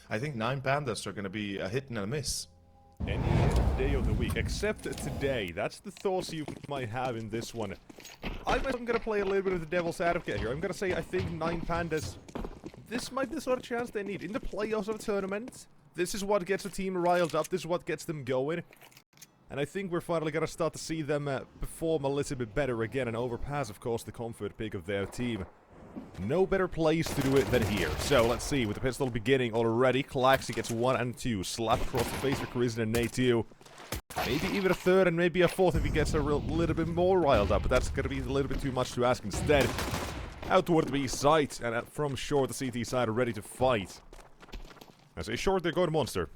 I think 9 Pandas are going to be a hit and a miss. Any day of the week, except today. That's the thoughts you might have in this one. I'm going to play a little bit of the devil's advocate here. I'm going to say I think 9 Pandas, this might be the sort of chance they need. In the playoffs of a tournament, this is what gets a team riled up, this is what gets them going. And I think we're finally going to start to see them perform a little bit better again and overpass, of course, the comfort pick of their team. No better place to do it than here. So, let's see, with the pistol beginning already, Klaxi gets 1 and 2. Slap across the face for Kristen and Nate2. Maybe even a third and maybe a fourth if he gets a little bit more riled up, but that's going to be a little bit too much to ask instead. Out toward the B site, and from short, the CT side are ready to fight. I say short, they're going to Monster.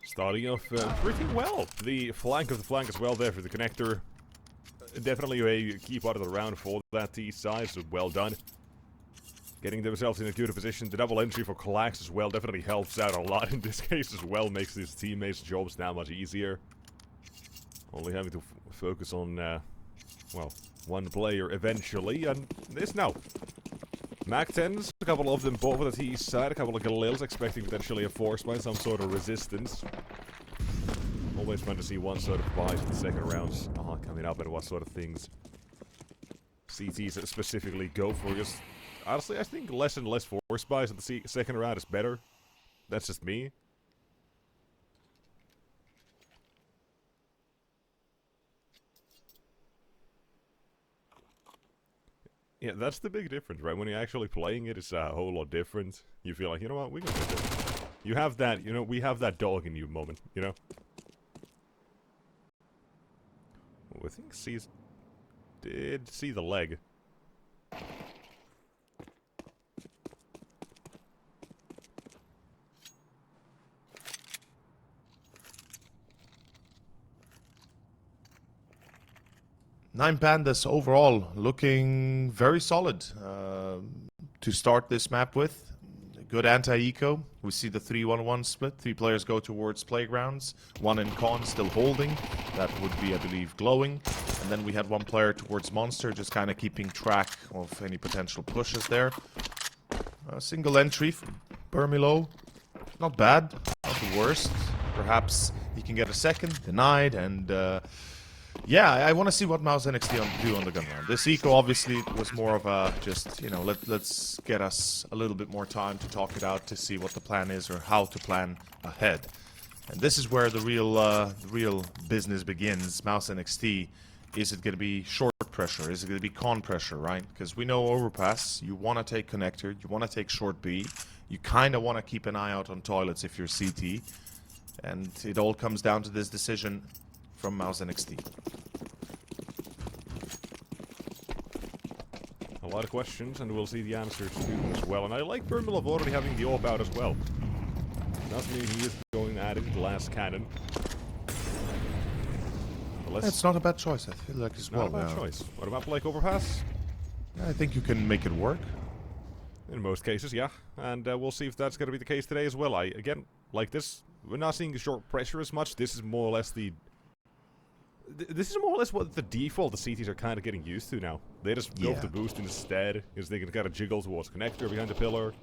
Starting off pretty well. The flank of the flank as well there for the connector. Definitely a key part of the round for that T side, so well done. Getting themselves in a good position. The double entry for Klax as well definitely helps out a lot in this case as well. Makes his teammates' jobs that much easier. Only having to focus on, well, one player eventually. And this now. Mac-10s, a couple of them both on the T side, a couple of Galils expecting potentially a force by some sort of resistance. Always fun to see one sort of buys in the second rounds coming up and what sort of things CTs specifically go for. Because honestly, I think less and less force buys in the second round is better. That's just me. Yeah, that's the big difference, right? When you're actually playing it, it's a whole lot different. You feel like, you know what, we can do this. You have that, you know, we have that dog in you moment, you know? Oh, I think C's did see the leg. Nine Pandas overall looking very solid to start this map with. Good anti-eco. We see the 3-1-1 split. 3 players go towards playgrounds. 1 in con still holding. That would be, I believe, glowing. And then we had 1 player towards monster, just kind of keeping track of any potential pushes there. A single entry from Burmilo. Not bad. Not the worst. Perhaps he can get a second. Denied. And yeah, I want to see what mouz NXT do on the gun round. This eco obviously was more of a just, you know, let's get us a little bit more time to talk it out to see what the plan is or how to plan ahead. And this is where the real business begins. mouz NXT, is it going to be short pressure? Is it going to be con pressure, right? Because we know overpass, you want to take connector, you want to take short B, you kind of want to keep an eye out on toilets if you're CT. And it all comes down to this decision from mouz NXT. A lot of questions, and we'll see the answers too as well. And I like Burmilov already having the AWP out as well. Doesn't mean he is going at it, glass cannon. It's not a bad choice, I feel like, as well. Not a bad choice. What about like overpass? I think you can make it work. In most cases, yeah. And we'll see if that's going to be the case today as well. Again, like this, we're not seeing the short pressure as much. This is more or less the... This is more or less what the default the CTs are kind of getting used to now. They just go for the boost instead, because they can kind of jiggle towards connector behind the pillar.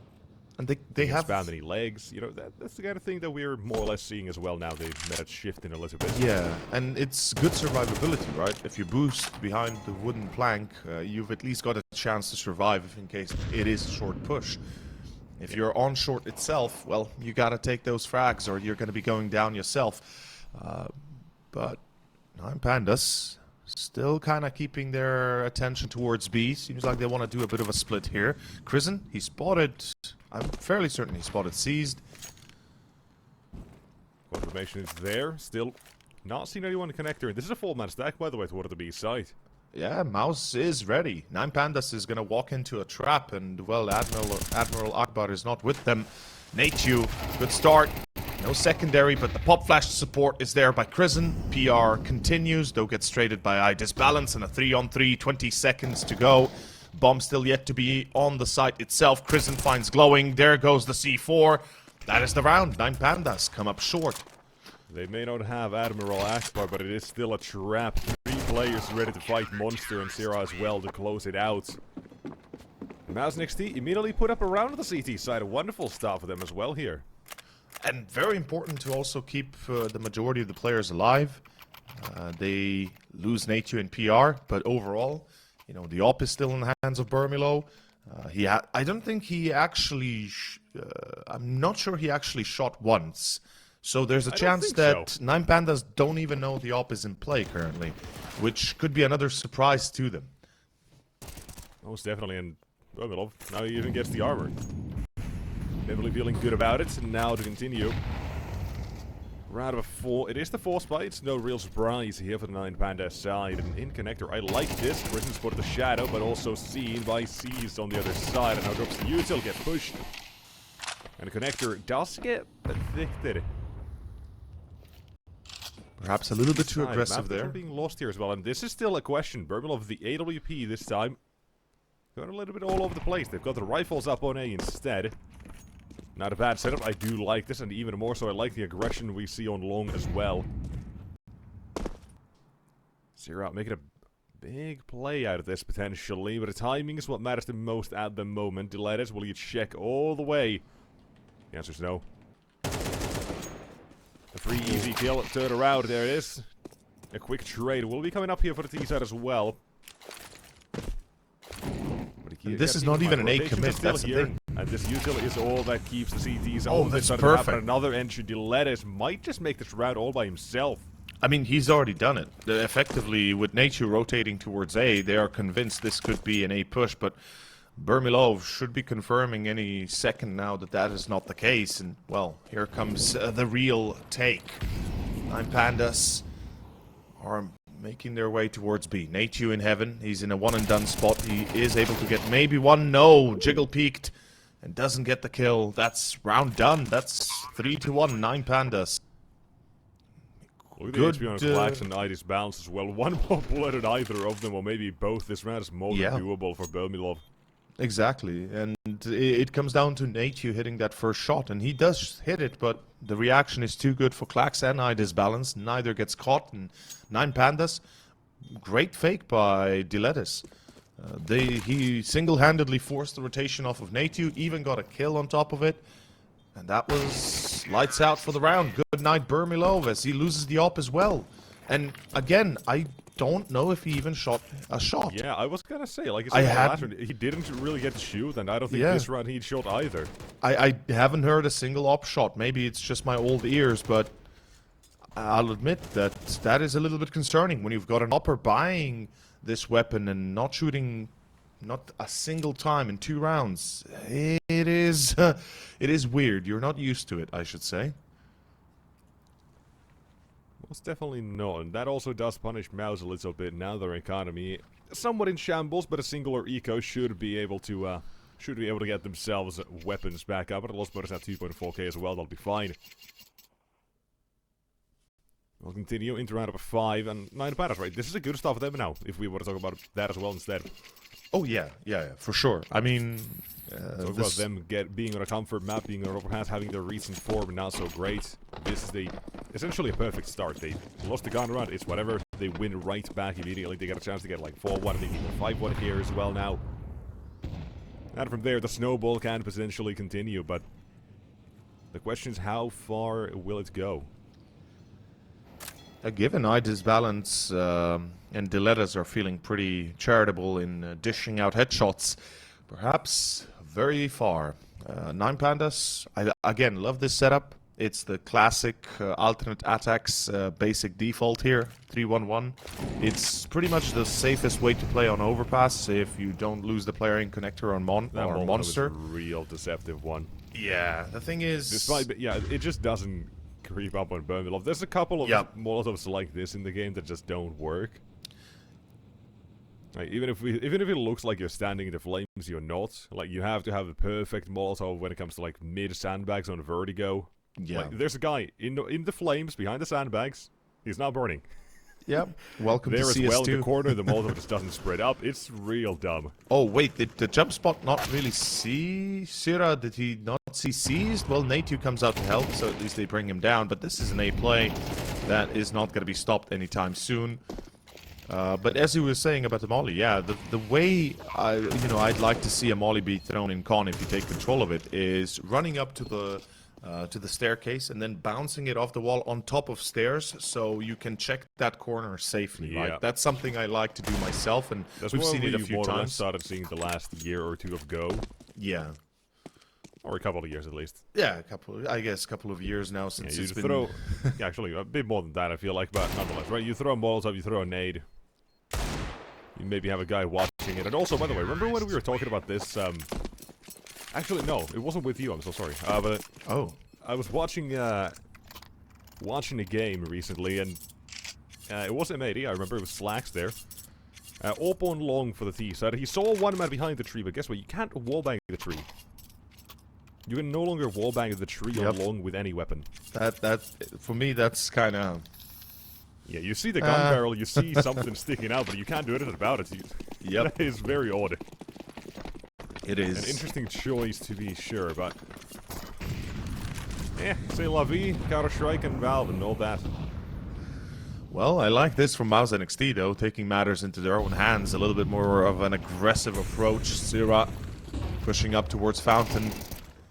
And they have spam any legs. You know, that's the kind of thing that we're more or less seeing as well now. They made it shift in a little bit. Yeah, and it's good survivability, right? If you boost behind the wooden plank, you've at least got a chance to survive if in case it is a short push. If you're on short itself, well, you gotta take those frags or you're gonna be going down yourself. But 9 Pandas still kind of keeping their attention towards B. Seems like they want to do a bit of a split here. Krisen, he spotted... I'm fairly certain he spotted Seized. Quite automation is there. Still not seen anyone connector. This is a full man stack, by the way, toward the B side. Yeah, mouz is ready. 9Pandas is going to walk into a trap, and, well, Admiral Akbar is not with them. Nateju, good start. No secondary, but the pop flash support is there by Crizzen. PR continues, though gets traded by Disbalance, and a 3-on-3, 20 seconds to go. Bomb still yet to be on the site itself. Crizzen finds glowing. There goes the C4. That is the round. 9Pandas come up short. They may not have Admiral Akbar, but it is still a trap. 3 players ready to fight Monster and Sierra as well to close it out. mouz NXT immediately put up a round of the CT side. A wonderful start for them as well here. And very important to also keep the majority of the players alive. They lose Nateju and PR, but overall, you know, the op is still in the hands of Burmilo. I don't think he actually... I'm not sure he actually shot once. So there's a chance that 9Pandas don't even know the op is in play currently, which could be another surprise to them. Most definitely, and Burmilo now he even gets the armor. Definitely feeling good about it, and now to continue. Round of 4. It is the 4th spot. It's no real surprise here for the 9Pandas side. And in connector, I like this. Prison spotted the shadow, but also seen by C's on the other side. And now drops the util, gets pushed. And the connector does get addicted. Perhaps a little bit too aggressive there. Being lost here as well, and this is still a question. Burmilo of the AWP this time. Going a little bit all over the place. They've got the rifles up on A instead. Not a bad setup. I do like this, and even more so, I like the aggression we see on long as well. Sierra making a big play out of this potentially, but the timing is what matters the most at the moment. Dilettes, will you check all the way? The answer is no. A free easy kill, turn around, there it is. A quick trade will be coming up here for the T side as well. This is not even an A commit, that's the thing. And this util is all that keeps the CTs on this that's perfect. Another entry, Dilettes might just make this round all by himself. I mean, he's already done it. Effectively, with Nateju rotating towards A, they are convinced this could be an A push, but Burmilov should be confirming any second now that that is not the case. And, well, here comes the real take. 9Pandas are making their way towards B. Nateju in heaven. He's in a one-and-done spot. He is able to get maybe one. No, Jiggle peeked and doesn't get the kill. That's round done. That's 3-1, 9Pandas. Look at the HP on Flax and Idis bounce as well. One more bullet at either of them, or maybe both. This round is more than doable for Burmilov. Exactly, and it comes down to Nateju hitting that first shot, and he does hit it, but the reaction is too good for Klax and Idis balance. Neither gets caught, and 9Pandas, great fake by Dilettes. He single-handedly forced the rotation off of Nateju, even got a kill on top of it, and that was lights out for the round. Good night, Burmilov, as he loses the op as well. And again, I don't know if he even shot a shot. Yeah, I was gonna say, like I said, last round, he didn't really get to shoot, and I don't think this round he'd shot either. I haven't heard a single op shot. Maybe it's just my old ears, but I'll admit that that is a little bit concerning when you've got an opper buying this weapon and not shooting not a single time in 2 rounds. It is weird. You're not used to it, I should say. Most definitely not, and that also does punish mouz a little bit. Now their economy somewhat in shambles, but a singular eco should be able to get themselves weapons back up. But Lost Brothers at 2.4k as well. That'll be fine. We'll continue into round number 5 and 9Pandas. Right, this is a good start for them now. If we were to talk about that as well instead. Oh yeah, for sure. I mean, talk about them being on a comfort map, being on overpass, having their recent form not so great. This is essentially a perfect start. They lost the gun round, it's whatever. They win right back immediately. They get a chance to get like 4-1, maybe even 5-1 here as well now. And from there, the snowball can potentially continue, but the question is, how far will it go? Given Idis balance and Dilettes are feeling pretty charitable in dishing out headshots, perhaps very far. 9Pandas, I again love this setup. It's the classic alternate attacks basic default here, 3-1-1. It's pretty much the safest way to play on overpass if you don't lose the player in connector on monster. Was a real deceptive one. Yeah, the thing is, despite, yeah, it just doesn't creep up on Bermilov. There's a couple of Yep. Molotovs like this in the game that just don't work. Like, even if it looks like you're standing in the flames, you're not. Like, you have to have the perfect Molotov when it comes to like mid sandbags on Vertigo. Yeah. Like, there's a guy in the flames behind the sandbags. He's not burning. Yep. Welcome There to as CS2. well in the corner, the Molotov just doesn't spread up. It's real dumb. Oh, wait, did the jump spot not really see Sira? Did he not see seized? Well, Natu comes out to help, so at least they bring him down. But this is an A play that is not going to be stopped anytime soon. But as you were saying about the molly, yeah, the way I'd like to see a molly be thrown in con if you take control of it is running up to the staircase and then bouncing it off the wall on top of stairs, so you can check that corner safely. Yeah. Right? That's something I like to do myself, and That's we've what seen it a we few more or less times. started seeing the last year or two of Go, Yeah. or a couple of years at least. Yeah, a couple of years now Yeah, since you it's been. throw, yeah, actually a bit more than that. I feel like, but nonetheless, right? You throw a Molotov, you throw a nade. You maybe have a guy watching it, and also, by the way, remember when we were talking about this? Actually, no, it wasn't with you. I'm so sorry. But Oh. I was watching a game recently, and it was M80. I remember it was Slacks there. Up on long for the T side. He saw one man behind the tree, but guess what? You can't wallbang the tree. You can no longer wallbang the tree Yep. along with any weapon. That for me, that's kind of. Yeah, you see the gun barrel, you see something sticking out, but you can't do anything about it. Yep. That is very odd. It is. An interesting choice to be sure, but... c'est la vie, Counter-Strike and Valve and all that. Well, I like this from mouz NXT, though, taking matters into their own hands. A little bit more of an aggressive approach. Sira pushing up towards Fountain.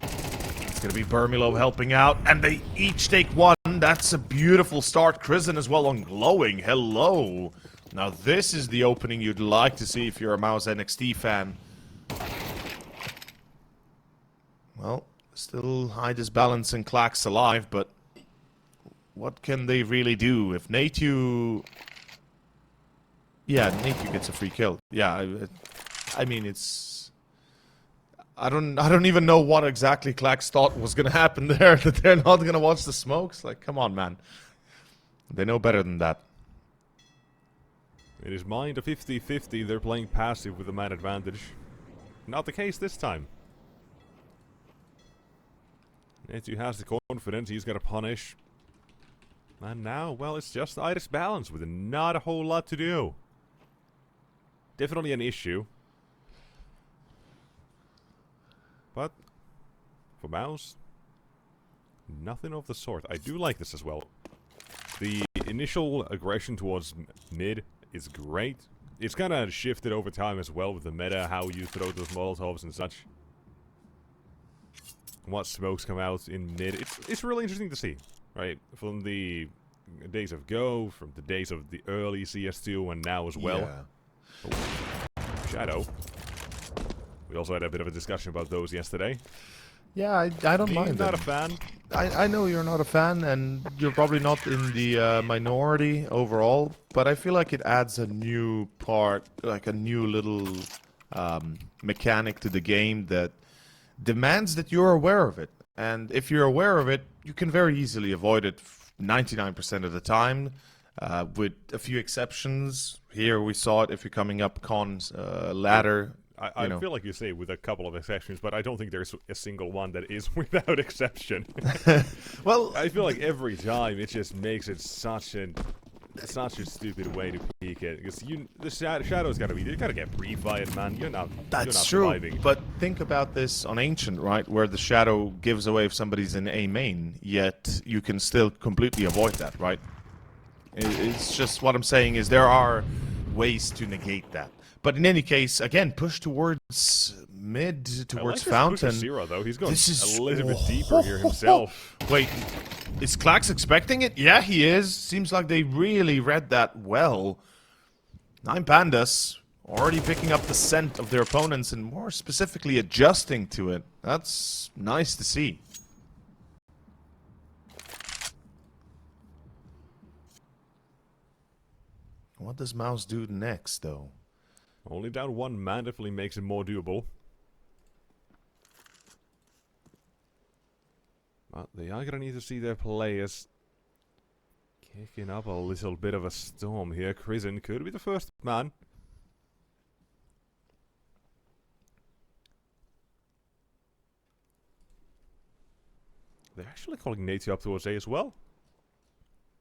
It's going to be Bermilo helping out, and they each take one. That's a beautiful start. Krisen as well on glowing. Hello. Now, this is the opening you'd like to see if you're a mouz NXT fan. Well, still Hyda's balance and Clack's alive, but what can they really do? If Natu... Yeah, Natu gets a free kill. Yeah, I mean, it's... I don't even know what exactly Clax thought was going to happen there, that they're not going to watch the smokes. Like, come on, man. They know better than that. It is mind a 50-50, they're playing passive with the man advantage. Not the case this time. Netu has the confidence, he's got to punish. And now, well, it's just Iris balance with not a whole lot to do. Definitely an issue. But, for mouz, nothing of the sort. I do like this as well. The initial aggression towards mid is great. It's kind of shifted over time as well with the meta, how you throw those Molotovs and such. What smokes come out in mid. It's really interesting to see, right? From the days of Go, from the days of the early CS2, and now as well. Yeah. Oh, Shadow. We also had a bit of a discussion about those yesterday. Yeah, I don't mind Not a them. fan. I know you're not a fan, and you're probably not in the minority overall, but I feel like it adds a new part, like a new little mechanic to the game that demands that you're aware of it. And if you're aware of it, you can very easily avoid it 99% of the time, with a few exceptions. Here we saw it if you're coming up cons ladder. I feel like you say with a couple of exceptions, but I don't think there's a single one that is without exception. Well, I feel like every time it just makes it such a stupid way to peek it, because the shadow's gotta be, you gotta get pre-fired, man. You're not surviving. But think about this on Ancient, right, where the shadow gives away if somebody's in A main, yet you can still completely avoid that, right? It's just what I'm saying is there are ways to negate that. But in any case, again, push towards mid, towards Fountain. Zero, though. He's going This is a little bit deeper here himself. Wait, is Clax expecting it? Yeah, he is. Seems like they really read that well. 9 Pandas already picking up the scent of their opponents and more specifically adjusting to it. That's nice to see. What does mouz do next, though? Only down one man definitely makes it more doable. But they are going to need to see their players kicking up a little bit of a storm here. Krisen could be the first man. They're actually calling Nate up towards A as well.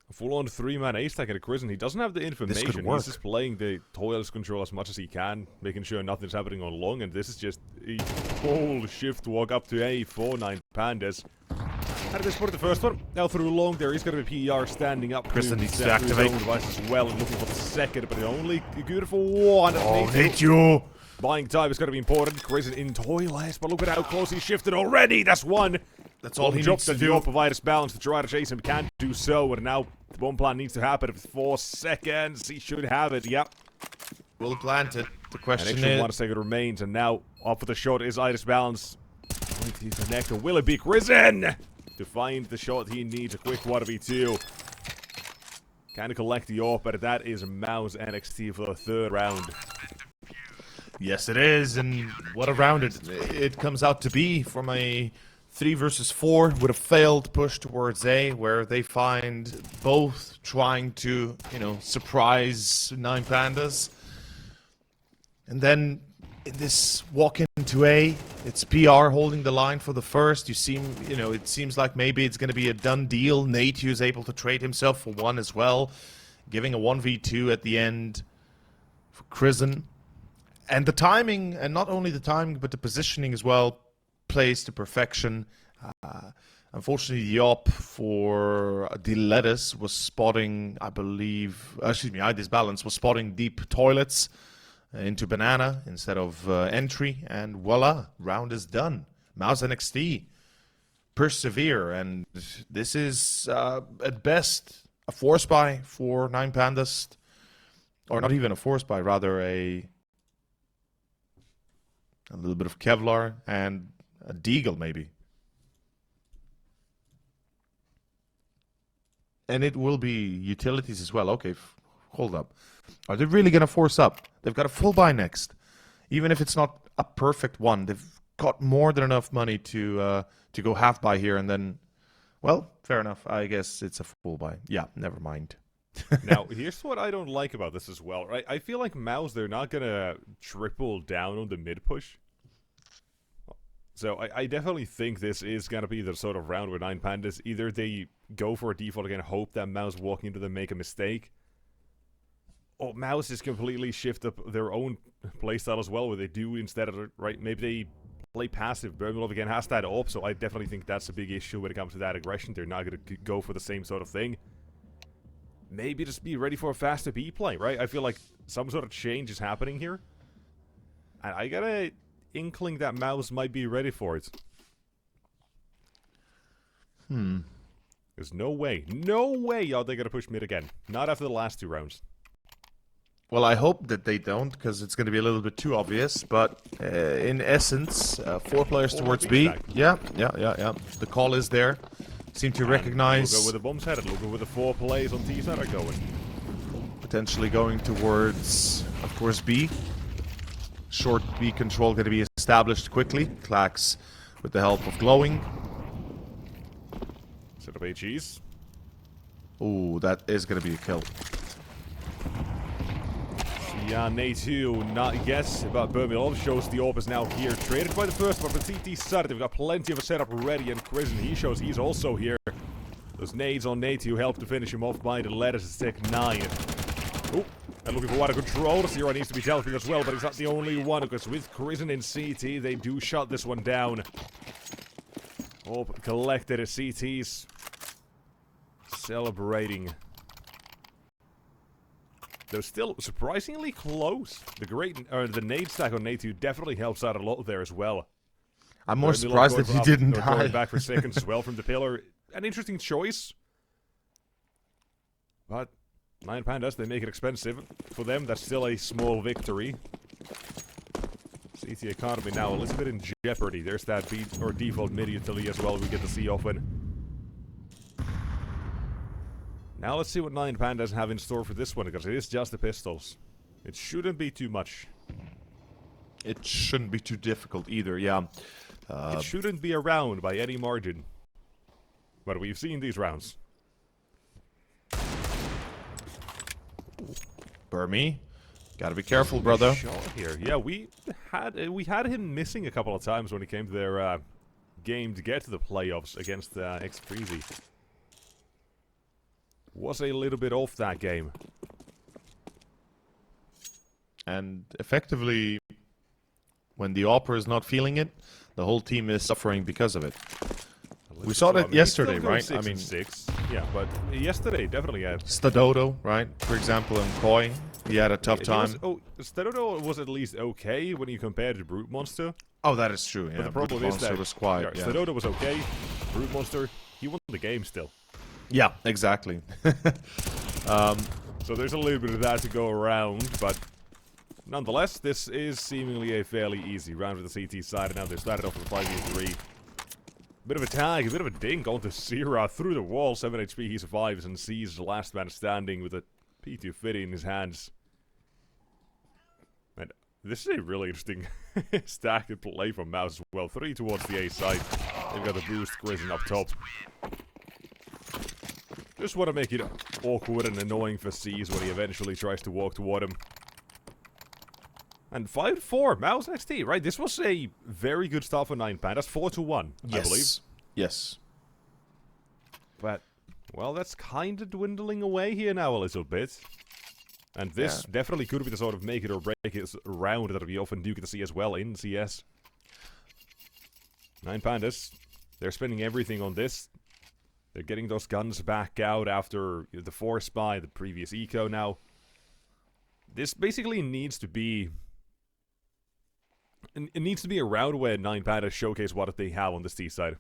A full-on 3-man ace stack at a Krisen. He doesn't have the information. He's just playing the toilets control as much as he can, making sure nothing's happening on long, and this is just a whole shift walk up to A for 9 Pandas. And at this point, the first one, now through long, there is going to be PR standing up. Krisen needs to activate his own device as well, and looking for the second, but only good for one. Oh, Nate, you! Buying time is going to be important. Krisen in toilets, but look at how close he's shifted already. That's one. That's all he needs to do. Provide us balance to try to chase him. Can't do so, and now the bomb plan needs to happen. 4 seconds, he should have it. Yep. We'll plant it. The question is... An extra 1 second remains, and now up for the shot is Iris Balance. Going to connect, will it be Krisen to find the shot he needs? A quick 1v2. Kind of collect the AWP, but that is mouz NXT for the 3rd round. Yes, it is, and what a round it comes out to be from a 3 versus 4 with a failed push towards A, where they find both trying to, surprise 9 Pandas. And then in this walk into A, it's PR holding the line for the first. It seems like maybe it's going to be a done deal. Nate is able to trade himself for 1 as well, giving a 1v2 at the end for Krisen. And the timing, and not only the timing, but the positioning as well, plays to perfection. Unfortunately, the op for the lettuce was spotting, Iris Balance was spotting deep toilets into banana instead of entry, and voila, round is done. mouz NXT persevere, and this is at best a force buy for 9 Pandas, or not even a force buy, rather a little bit of Kevlar and a Deagle, maybe. And it will be utilities as well. Okay, hold up. Are they really going to force up? They've got a full buy next. Even if it's not a perfect one, they've got more than enough money to go half buy here, and then, well, fair enough. I guess it's a full buy. Yeah, never mind. Now, here's what I don't like about this as well, right? I feel like mouz, they're not going to triple down on the mid push. So I definitely think this is going to be the sort of round where 9 Pandas, either they go for a default again, hope that mouz walking into them make a mistake, or mouz just completely shift up their own playstyle as well, where they do instead of, right, maybe they play passive. Bermilov again has that up, so I definitely think that's a big issue when it comes to that aggression. They're not going to go for the same sort of thing. Maybe just be ready for a faster B play, right? I feel like some sort of change is happening here. And I got a inkling that mouz might be ready for it. There's no way are they going to push mid again. Not after the last 2 rounds. Well, I hope that they don't, because it's going to be a little bit too obvious. But in essence, 4 players towards B. Yeah. The call is there. Seem to recognize... Look at where the bomb's headed. Look at where the 4 players on T side are going. Potentially going towards, of course, B. Short B control going to be established quickly. Clax with the help of glowing. Set up HEs. Ooh, that is going to be a kill. Yeah, Nate2, not yet, but Bermilov shows the AWP is now here. Traded by the first one, but CT side, they've got plenty of a setup ready, and Krisen, he shows he's also here. Those nades on Nate2 help to finish him off by the lettuce to stick 9. Oh, and looking for water control. Zero needs to be dealt with as well, but he's not the only one, because with Krisen in CT, they do shut this one down. AWP collected as CTs. Celebrating. They're still surprisingly close. The nade stack on Nate2 definitely helps out a lot there as well. I'm more surprised that he didn't die. Going back for seconds as well from the pillar. An interesting choice. But 9 Pandas, they make it expensive. For them, that's still a small victory. CT economy now a little bit in jeopardy. There's that beat or default mid utility as well we get to see often. Now let's see what 9 Pandas have in store for this one, because it is just the pistols. It shouldn't be too much. It shouldn't be too difficult either, yeah. It shouldn't be around by any margin. but we've seen these rounds. Burmy, gotta be careful, brother. Shot here. Yeah, we had him missing a couple of times when he came to their game to get to the playoffs against X-Freezy. Was a little bit off that game. And effectively, when the Opera is not feeling it, the whole team is suffering because of it. We saw that yesterday, right? I mean, 6. Yeah, but yesterday definitely had. Stadodo, right? For example, and Koi, he had a tough time. Stadodo was at least okay when you compared to Brute Monster. Oh, that is true. Yeah, But the problem is that was quiet. Yeah. Stadodo was okay. Brute Monster, he won the game still. Yeah, exactly. So there's a little bit of that to go around, but nonetheless, this is seemingly a fairly easy round for the CT side. Now they started off with 5v3. Bit of a tag, a bit of a dink onto Sierra through the wall. 7 HP, he survives and sees the last man standing with a P250 in his hands. And this is a really interesting stack and play from mouz as well. 3 towards the A side. They've got the boost, Grizzin up top. Just want to make it awkward and annoying for C's when he eventually tries to walk toward him. And 5-4, mouz NXT, right? This was a very good start for 9 Pandas. 4-1, I believe. Yes. But, well, that's kind of dwindling away here now a little bit. And this definitely could be the sort of make it or break it round that we often do get to see as well in CS. 9 Pandas, they're spending everything on this. They're getting those guns back out after the force buy, the previous eco now. This basically needs to be... It needs to be a round where 9 Pandas showcase what they have on the C side.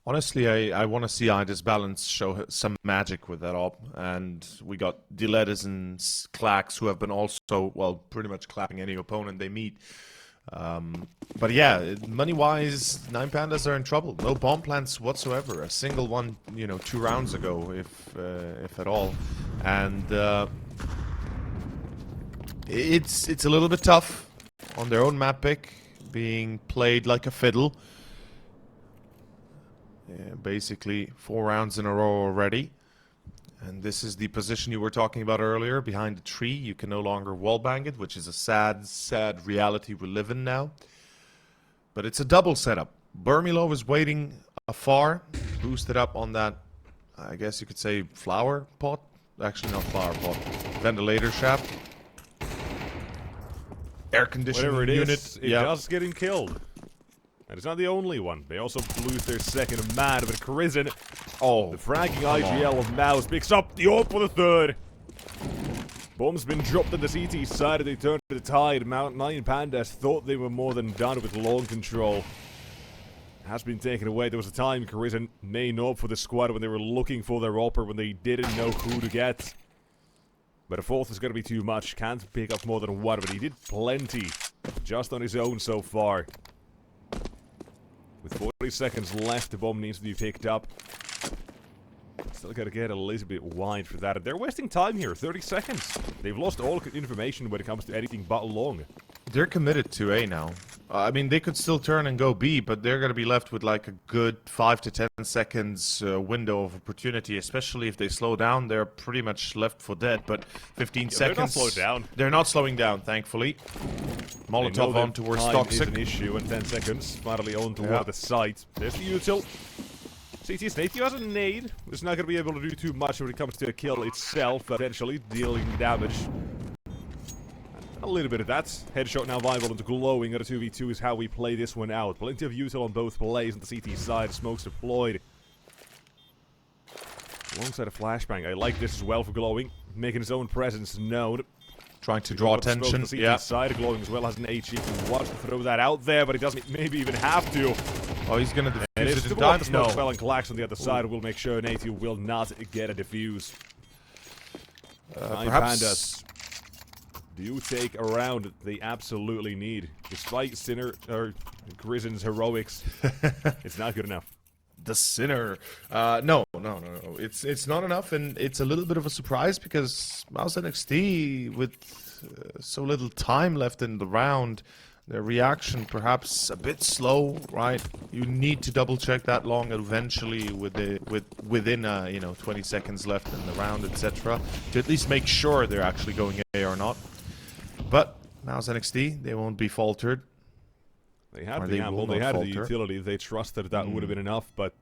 Honestly, I want to see Ida's Balance show some magic with that op. And we got Diletas and Clax who have been also, well, pretty much clapping any opponent they meet. But yeah, money-wise, 9 Pandas are in trouble. No bomb plants whatsoever. A single one, 2 rounds ago, if at all. And it's a little bit tough on their own map pick, being played like a fiddle. Yeah, basically 4 rounds in a row already. And this is the position you were talking about earlier, behind the tree. You can no longer wallbang it, which is a sad, sad reality we live in now. But it's a double setup. Burmilov is waiting afar, boosted up on that, I guess you could say, flower pot. Actually, not flower pot. Ventilator shaft. Air conditioning Whatever it unit. is, it does get him killed. And it's not the only one. They also lose their second man, but Grizzin, the fragging IGL of mouz, picks up the AWP for the third. Bomb's been dropped on the CT side, and they turn to the tide. 9 Pandas thought they were more than done with long control. Has been taken away. There was a time Grizzin main AWP for the squad when they were looking for their AWPer, when they didn't know who to get. But a fourth is going to be too much. Can't pick up more than one, but he did plenty just on his own so far. With 40 seconds left, the bomb needs to be picked up. Still got to get a little bit wide for that. And they're wasting time here. 30 seconds. They've lost all information when it comes to anything but long. They're committed to A now. I mean, they could still turn and go B, but they're going to be left with like a good 5 to 10 seconds window of opportunity, especially if they slow down. They're pretty much left for dead, but 15 seconds... They're not slowed down. They're not slowing down, thankfully. Molotov on towards Toxic. Time is an issue in 10 seconds. Finally on toward the site. There's the util. CT Snake has a nade. It's not going to be able to do too much when it comes to a kill itself, but eventually dealing damage. A little bit of that. Headshot now viable into glowing. At a 2v2 is how we play this one out. Plenty of util on both plays on the CT side. Smokes deployed. Alongside a flashbang. I like this as well for glowing. Making his own presence known. Trying to draw attention. Yeah. Side glowing as well has an HE. He wants to throw that out there, but he doesn't maybe even have to. Oh, he's gonna defuse it in time. time. No. Spell and Clax on the other side will make sure Nate will not get a defuse. Perhaps Pandas do take a round they absolutely need. Despite Grizzin's heroics, it's not good enough. The Sinner. No. It's not enough, and it's a little bit of a surprise because mouz NXT, with so little time left in the round, Their reaction perhaps a bit slow, right? You need to double check that long eventually within 20 seconds left in the round, etc. to at least make sure they're actually going A or not. But mouz NXT, they won't be faltered. They had the ammo, they had the utility, they trusted that would have been enough, but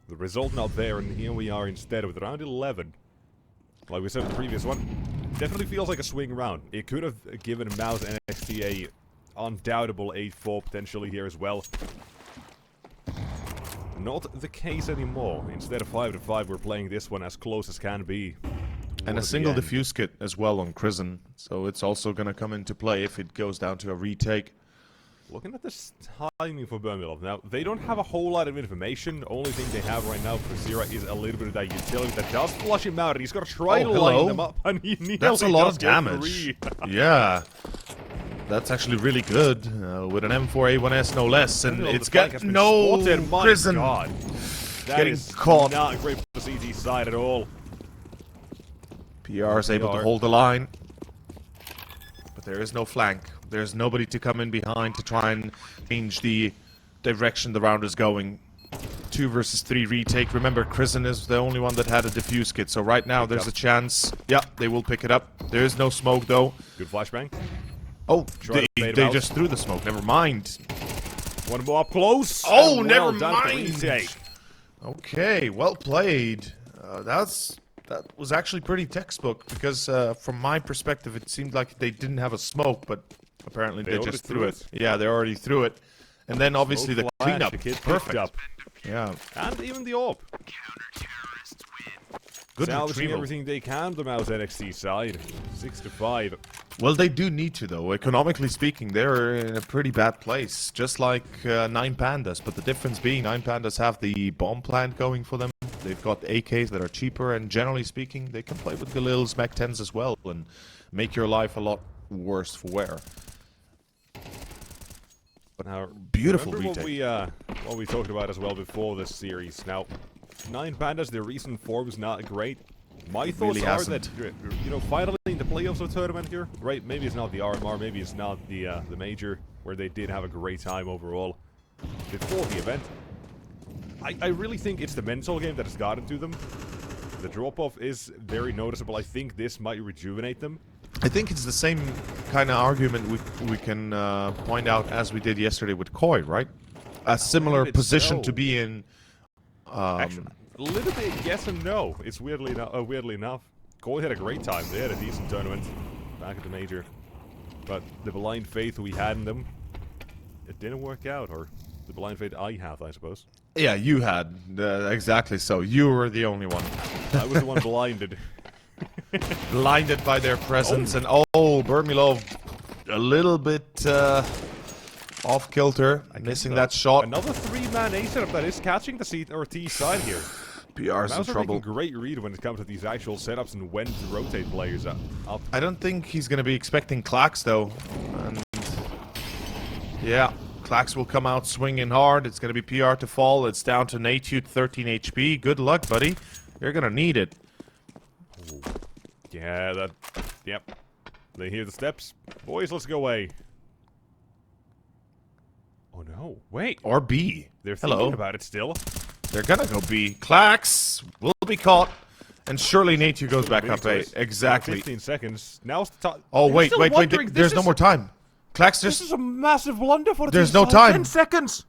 the result not there, and here we are instead with round 11. Like we said in the previous one, definitely feels like a swing round. It could have given mouz NXT a undoubtable 8-4 potentially here as well. Not the case anymore. Instead of 5-5, we're playing this one as close as can be. And a single defuse kit as well on Crizzen, so it's also going to come into play if it goes down to a retake. Looking at this timing for Bermilov, now, they don't have a whole lot of information. Only thing they have right now for Zira is a little bit of that utility that does flush him out, and he's got to try to line them up, and that's a lot of damage. Yeah. That's actually really good, with an M4A1S no less, and it's got no Crizzen. That getting is caught. Not great for the CT side at all. PR is able to hold the line, but there is no flank. There's nobody to come in behind to try and change the direction the round is going. 2 versus 3 retake. Remember, Crizzen is the only one that had a defuse kit, so right now there's a chance. Yeah, they will pick it up. There is no smoke though. Good flashbang. Oh, they just threw the smoke. Never mind. One more up close. Oh, never mind. Okay, well played. That was actually pretty textbook because from my perspective, it seemed like they didn't have a smoke, but apparently they just threw it. Yeah, they already threw it. And then obviously the cleanup. Perfect. Up. Yeah. And even the AWP. Good salvaging everything they can, the mouz NXT side. 6-5. Well, they do need to, though. Economically speaking, they're in a pretty bad place. Just like 9 Pandas. But the difference being 9 Pandas have the bomb plant going for them. They've got AKs that are cheaper. And generally speaking, they can play with Galil's Mach 10s as well. And make your life a lot worse for wear. But now, beautiful retake. What we talked about as well before this series. Now, 9 Pandas, their recent form is not great. My thoughts are that, finally in the playoffs of the tournament here, right? Maybe it's not the RMR, maybe it's not the major, where they did have a great time overall before the event. I really think it's the mental game that has gotten to them. The drop-off is very noticeable. I think this might rejuvenate them. I think it's the same kind of argument we can point out as we did yesterday with Koi, right? A similar position to be in. Actually, a little bit yes and no. It's weirdly enough. Koi had a great time. They had a decent tournament back at the major. But the blind faith we had in them, it didn't work out. Or the blind faith I have, I suppose. Yeah, you had. Exactly so. You were the only one. I was the one blinded. Blinded by their presence. And Bermilov, a little bit off kilter, missing that shot. Another 3-man A setup that is catching the C or T side here. PR's in trouble. Making great read when it comes to these actual setups and when to rotate players up. I don't think he's going to be expecting Clax though. And yeah, Clax will come out swinging hard. It's going to be PR to fall. It's down to Nate 13 HP. Good luck, buddy. You're going to need it. Ooh. Yeah, yep. They hear the steps. Boys, let's go away. Oh no, wait. Or B. They're thinking about it still. They're gonna go B. Clax will be caught. And surely Nate goes back up A. Exactly. 15 seconds. Now it's the time. Oh, wait. There's no more time. Clax just... This is a massive blunder for the There's no time. 10 seconds.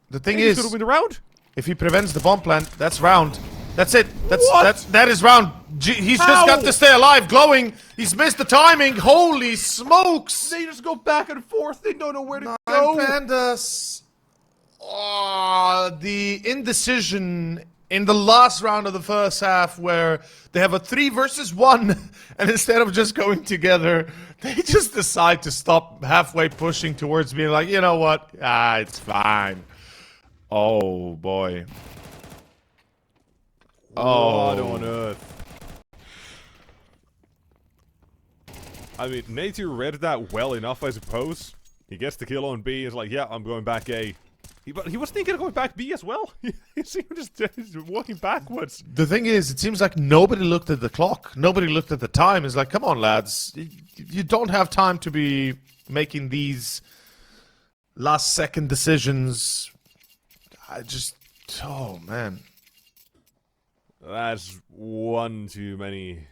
The thing is... He's gonna win the round. If he prevents the bomb plant, that's round. That's it. That is round. He's just got to stay alive. Glowing. He's missed the timing. Holy smokes. They just go back and forth. They don't know where to go. Pandas. The indecision in the last round of the first half where they have a 3 versus 1 and instead of just going together, they just decide to stop halfway pushing towards being like, you know what? It's fine. Oh, boy. What on earth? I mean, Nature read that well enough, I suppose. He gets the kill on B, is like, yeah, I'm going back A. But he was thinking of going back B as well. You see him just walking backwards. The thing is, it seems like nobody looked at the clock. Nobody looked at the time. It's like, come on, lads. You don't have time to be making these last-second decisions. Oh man. That's one too many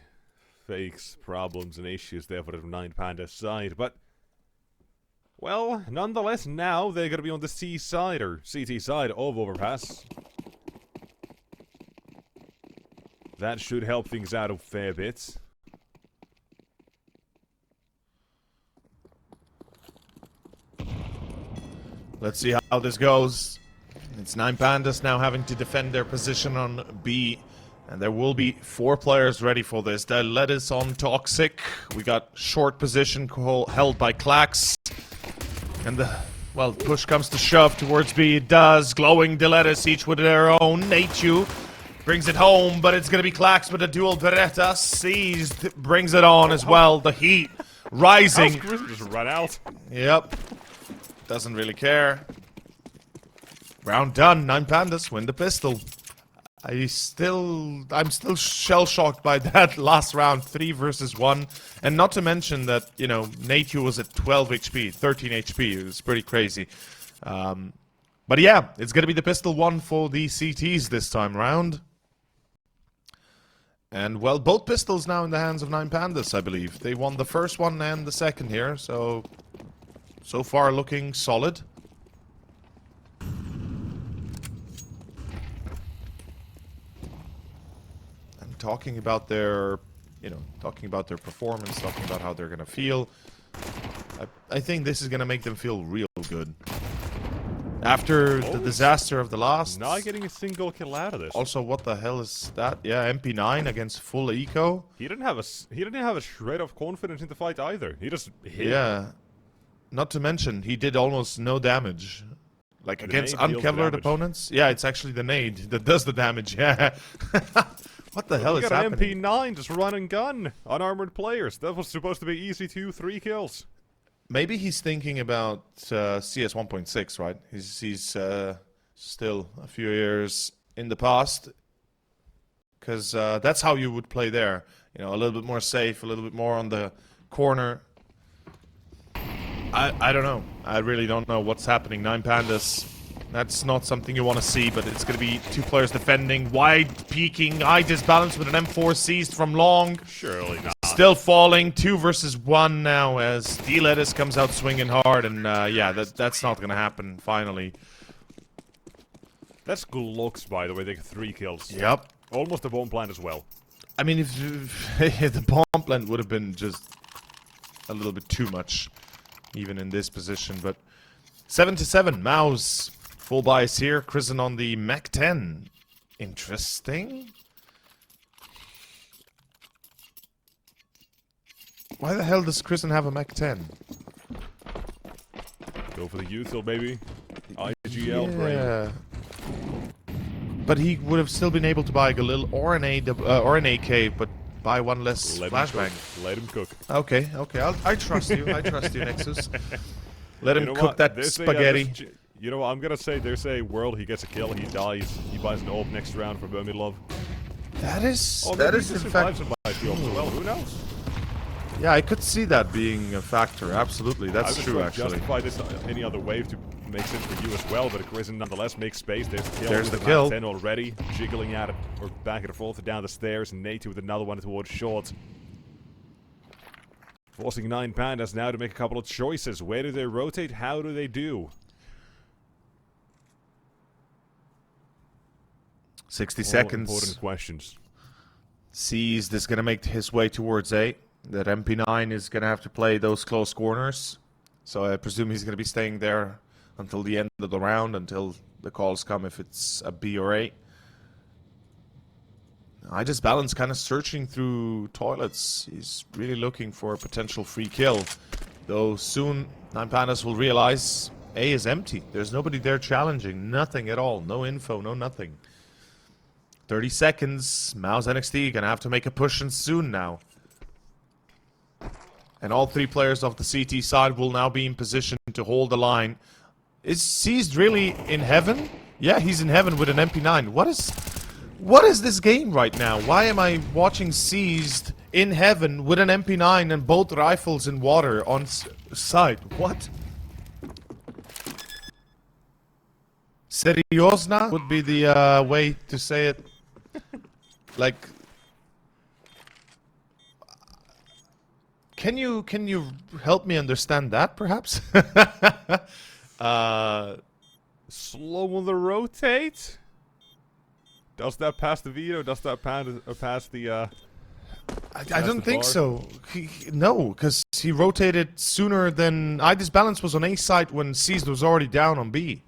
fakes, problems, and issues there for the 9 Pandas side, but well, nonetheless, now they're going to be on the C side, or CT side of Overpass. That should help things out a fair bit. Let's see how this goes. It's 9 Pandas now having to defend their position on B. And there will be 4 players ready for this. The lettuce on Toxic. We got short position held by Clax. And well, push comes to shove towards B. It does. Glowing Deletus, each with their own. Nateju brings it home, but it's going to be Clax with a dual Beretta. Seized brings it on as well. The heat rising. Just run out. Yep. Doesn't really care. Round done. 9 Pandas win the pistol. I'm still shell-shocked by that last round, 3 versus 1. And not to mention that, you know, Nateju was at 12 HP, 13 HP. It was pretty crazy. But yeah, it's going to be the pistol 1 for the CTs this time round. And, well, both pistols now in the hands of 9 Pandas, I believe. They won the first one and the second here, so far looking solid. Talking about their, performance, talking about how they're gonna feel. I think this is gonna make them feel real good. After the disaster of the last. Not getting a single kill out of this. Also, what the hell is that? Yeah, MP9 against full eco. He didn't have a shred of confidence in the fight either. He just hit. Yeah. Not to mention, he did almost no damage. Like against unkevlared opponents. Yeah, it's actually the nade that does the damage. Yeah. What the hell is happening? You got an MP9 just run and gun. Unarmored players. That was supposed to be easy 2-3 kills. Maybe he's thinking about CS 1.6, right? He's still a few years in the past. Because that's how you would play there. You know, a little bit more safe, a little bit more on the corner. I don't know. I really don't know what's happening. 9 Pandas. That's not something you want to see, but it's going to be 2 players defending, wide peeking, high disbalance with an M4 seized from long. Surely not. Still falling, 2 versus 1 now as D-Lettuce comes out swinging hard, and yeah, that's not going to happen, finally. That's good looks, by the way, they get 3 kills. Yep. Almost a bomb plant as well. I mean, if the bomb plant would have been just a little bit too much, even in this position, but 7-7, mouz. Full bias here, Kristen on the Mach 10. Interesting. Why the hell does Kristen have a Mach 10? Go for the Util, baby. IGL brain. Yeah. But he would have still been able to buy a Galil or an AK, but buy one less flashbang. Let him cook. Okay. I trust you. I trust you, Nexus. Let him cook that spaghetti. You know what I'm gonna say? There's a world he gets a kill, he dies, he buys an AWP next round for Love. That is in fact. Well, who knows? Yeah, I could see that being a factor. Absolutely, that's true. Actually, justify this any other wave to make sense for you as well, but Grison nonetheless makes space. There's the kill. There's the kill. 10 already, jiggling at it or back and forth down the stairs, and Nate with another one towards short. Forcing 9 Pandas now to make a couple of choices. Where do they rotate? How do they do? 60 seconds. Important questions. Seized is going to make his way towards A. That MP9 is going to have to play those close corners. So I presume he's going to be staying there until the end of the round, until the calls come if it's a B or A. I just balance kind of searching through toilets. He's really looking for a potential free kill. Though soon 9 Pandas will realize A is empty. There's nobody there challenging. Nothing at all. No info, no nothing. 30 seconds. mouz NXT gonna have to make a push and soon now. And all 3 players of the CT side will now be in position to hold the line. Is Seized really in heaven? Yeah, he's in heaven with an MP9. What is this game right now? Why am I watching Seized in heaven with an MP9 and both rifles in water on side. What? Seriosna would be the way to say it. Like, can you help me understand that, perhaps? Slow on the rotate. Does that pass the veto? Does that pass the? I don't think so. No, because he rotated sooner than ID's balance was on A side when C's was already down on B.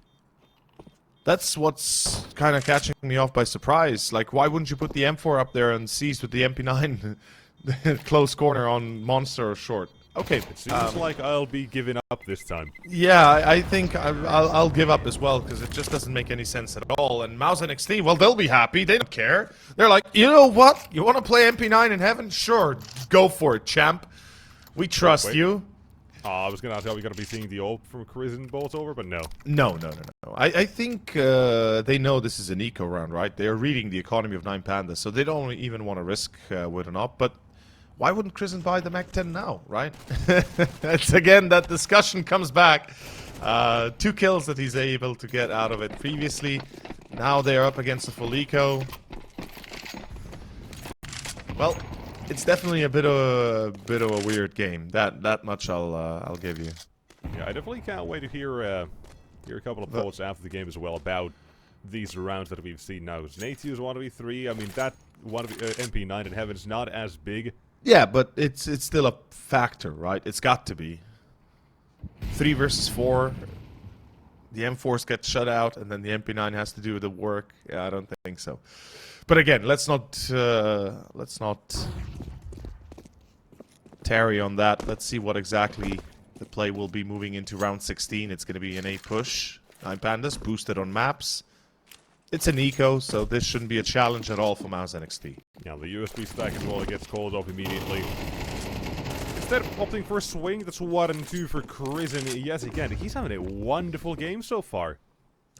That's what's kind of catching me off by surprise. Like, why wouldn't you put the M4 up there and C's with the MP9 close corner on Monster or short? Okay. It seems like I'll be giving up this time. Yeah, I think I'll give up as well, because it just doesn't make any sense at all. And mouz NXT, well, they'll be happy. They don't care. They're like, you know what? You want to play MP9 in heaven? Sure, go for it, champ. We trust you. I was gonna ask, are we gonna be seeing the ult from Crizin bolts over, but no. No. I think they know this is an eco round, right? They're reading the economy of 9 Pandas, so they don't even want to risk with an op. But why wouldn't Crizin buy the Mac 10 now, right? It's again, that discussion comes back. 2 kills that he's able to get out of it previously. Now they're up against a full eco. Well, it's definitely a bit of a weird game. That much I'll give you. Yeah, I definitely can't wait to hear a couple of thoughts after the game as well about these rounds that we've seen now. Nate is 1v3. I mean, that MP9 in heaven is not as big. Yeah, but it's still a factor, right? It's got to be. 3 versus 4. The M4s get shut out, and then the MP9 has to do the work. Yeah, I don't think so. But again, let's not tarry on that. Let's see what exactly the play will be moving into round 16. It's going to be an A push. 9 Pandas boosted on maps. It's an eco, so this shouldn't be a challenge at all for mouz NXT. Yeah, the USB stack as well gets called off immediately. Instead of opting for a swing, that's 1 and 2 for Crizin. Yes, again, he's having a wonderful game so far.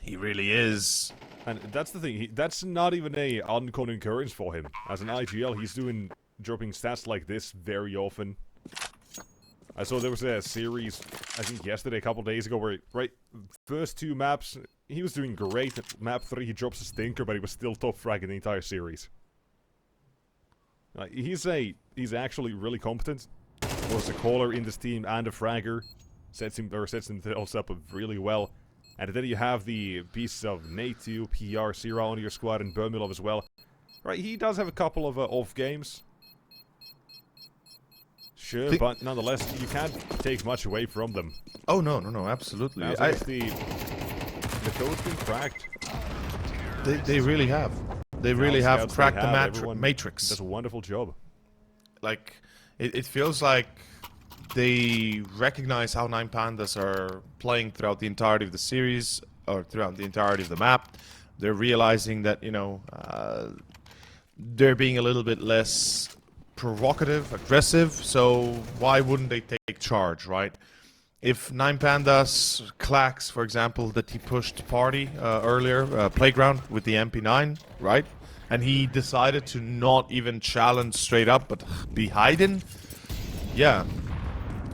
He really is. And that's the thing, that's not even a uncommon occurrence for him. As an IGL, he's dropping stats like this very often. I saw there was a series, I think yesterday, a couple days ago, where, first 2 maps, he was doing great. At map 3, he drops a stinker, but he was still top frag in the entire series. He's actually really competent. Was a caller in this team and a fragger. Sets himself up really well. And then you have the pieces of Natu, PR, Sira on your squad, and Bermilov as well. Right, he does have a couple of off games. Sure, but nonetheless, you can't take much away from them. Oh, no, absolutely. Now, the code's been cracked. They really have. They really have cracked the matrix. Does a wonderful job. Like, it feels like they recognize how 9 Pandas are playing throughout the entirety of the series, or throughout the entirety of the map. They're realizing that, you know, they're being a little bit less provocative, aggressive, so why wouldn't they take charge, right? If 9 Pandas clacks, for example, that he pushed party earlier, playground with the MP9, right? And he decided to not even challenge straight up, but be hiding, yeah.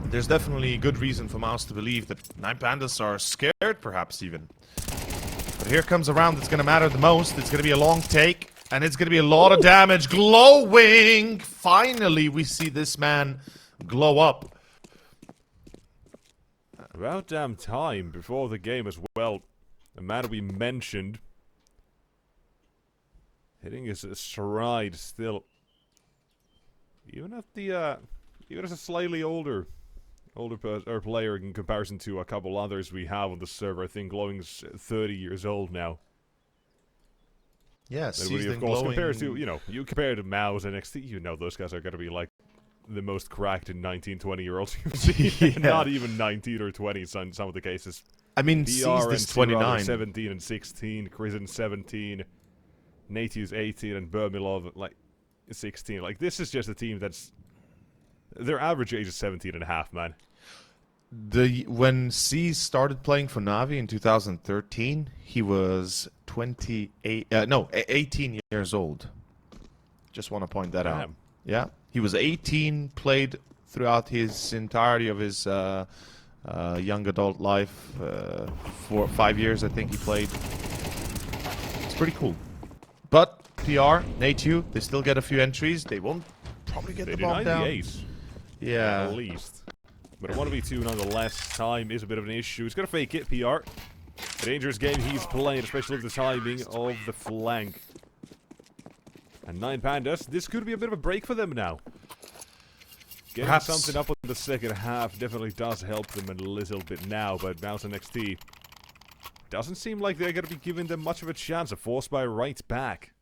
There's definitely good reason for mouz to believe that 9 Pandas are scared, perhaps even. But here comes a round that's going to matter the most. It's going to be a long take, and it's going to be a lot of damage. Glowing! Finally, we see this man glow up. About damn time before the game as well. The man we mentioned hitting his stride still. Even at the even as a slightly older player in comparison to a couple others we have on the server. I think Glowing's 30 years old now. Yes, he's of course compared to, you know, you compare to mouz NXT, you know those guys are gonna be like the most cracked in 19, 20-year-olds you've seen. Yeah. Not even 19 or 20 in some of the cases. I mean, PR is 29. 17 and 16, Crizin 17, Natu's 18, and Bermilov like 16. Like, this is just a team that's... Their average age is 17 and a half, man. When C started playing for Navi in 2013, he was 18 years old. Just want to point that out. Yeah, he was 18, played throughout his entirety of his young adult life. 5 years, I think he played. It's pretty cool. But PR, Natu, they still get a few entries. They won't probably get the bomb down. The ace. Yeah. At least. But a 1v2 nonetheless. Time is a bit of an issue. He's going to fake it, PR. A dangerous game he's playing, especially with the timing of the flank. And 9 Pandas, this could be a bit of a break for them now. Getting Perhaps something up in the second half definitely does help them a little bit now, but mouz NXT doesn't seem like they're going to be giving them much of a chance. A force by right back.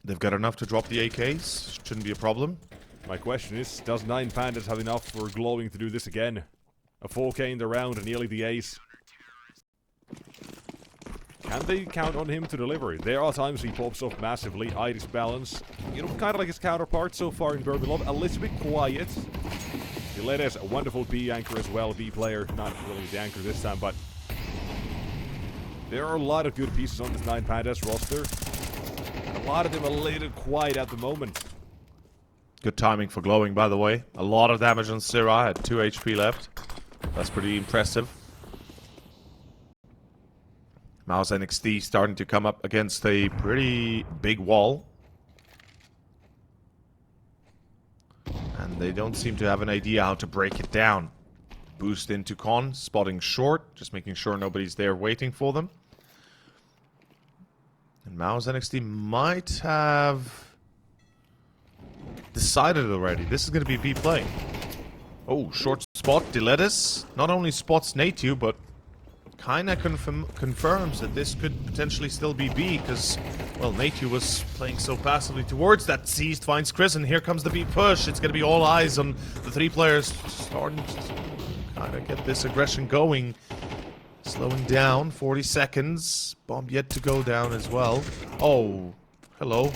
They've got enough to drop the AKs. Shouldn't be a problem. My question is, does 9 Pandas have enough for Glowing to do this again? A 4K in the round and nearly the ace. Can they count on him to deliver? There are times he pops off massively. Iris balance. You know, kind of like his counterpart so far in Bourbon Love. A little bit quiet. Dilettes, a wonderful B anchor as well. B player. Not really the anchor this time, but there are a lot of good pieces on this 9 Pandas roster. A lot of them a little quiet at the moment. Good timing for Glowing, by the way. A lot of damage on Syrah. Had 2 HP left. That's pretty impressive. mouz NXT starting to come up against a pretty big wall. And they don't seem to have an idea how to break it down. Boost into Con, spotting short, just making sure nobody's there waiting for them. And mouz NXT might have decided already. This is going to be B play. Oh, short spot, Dilettes. Not only spots Natu, but kinda confirms that this could potentially still be B, because, well, Natu was playing so passively towards that. Seized, finds Chris, and here comes the B push. It's gonna be all eyes on the 3 players starting to kinda get this aggression going. Slowing down, 40 seconds. Bomb yet to go down as well. Oh, hello.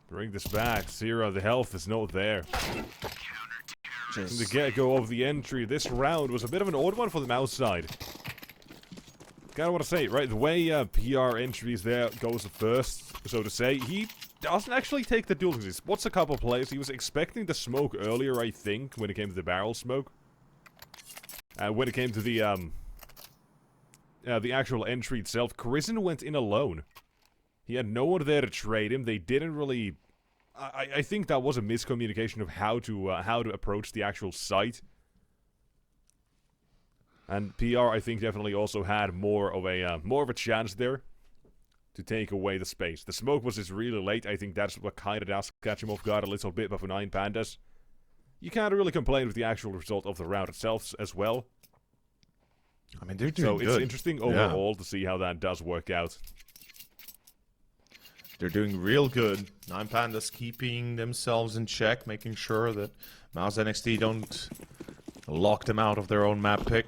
Bring this back. Syrah, the health is not there. From the get-go of the entry, this round was a bit of an odd one for the mouz side. Kinda want to say, right, the way PR entries there goes first, so to say, he doesn't actually take the duel, because he spots a couple players. He was expecting the smoke earlier, I think, when it came to the barrel smoke. When it came to the actual entry itself, Krisen went in alone. He had no one there to trade him. They didn't really... I think that was a miscommunication of how to approach the actual site. And PR, I think, definitely also had more of a chance there to take away the space. The smoke was just really late. I think that's what kind of does catch him off guard a little bit. But for 9 Pandas, you can't really complain with the actual result of the round itself as well. I mean, they're doing good. So it's interesting overall to see how that does work out. They're doing real good. 9 Pandas keeping themselves in check, making sure that mouz NXT don't lock them out of their own map pick.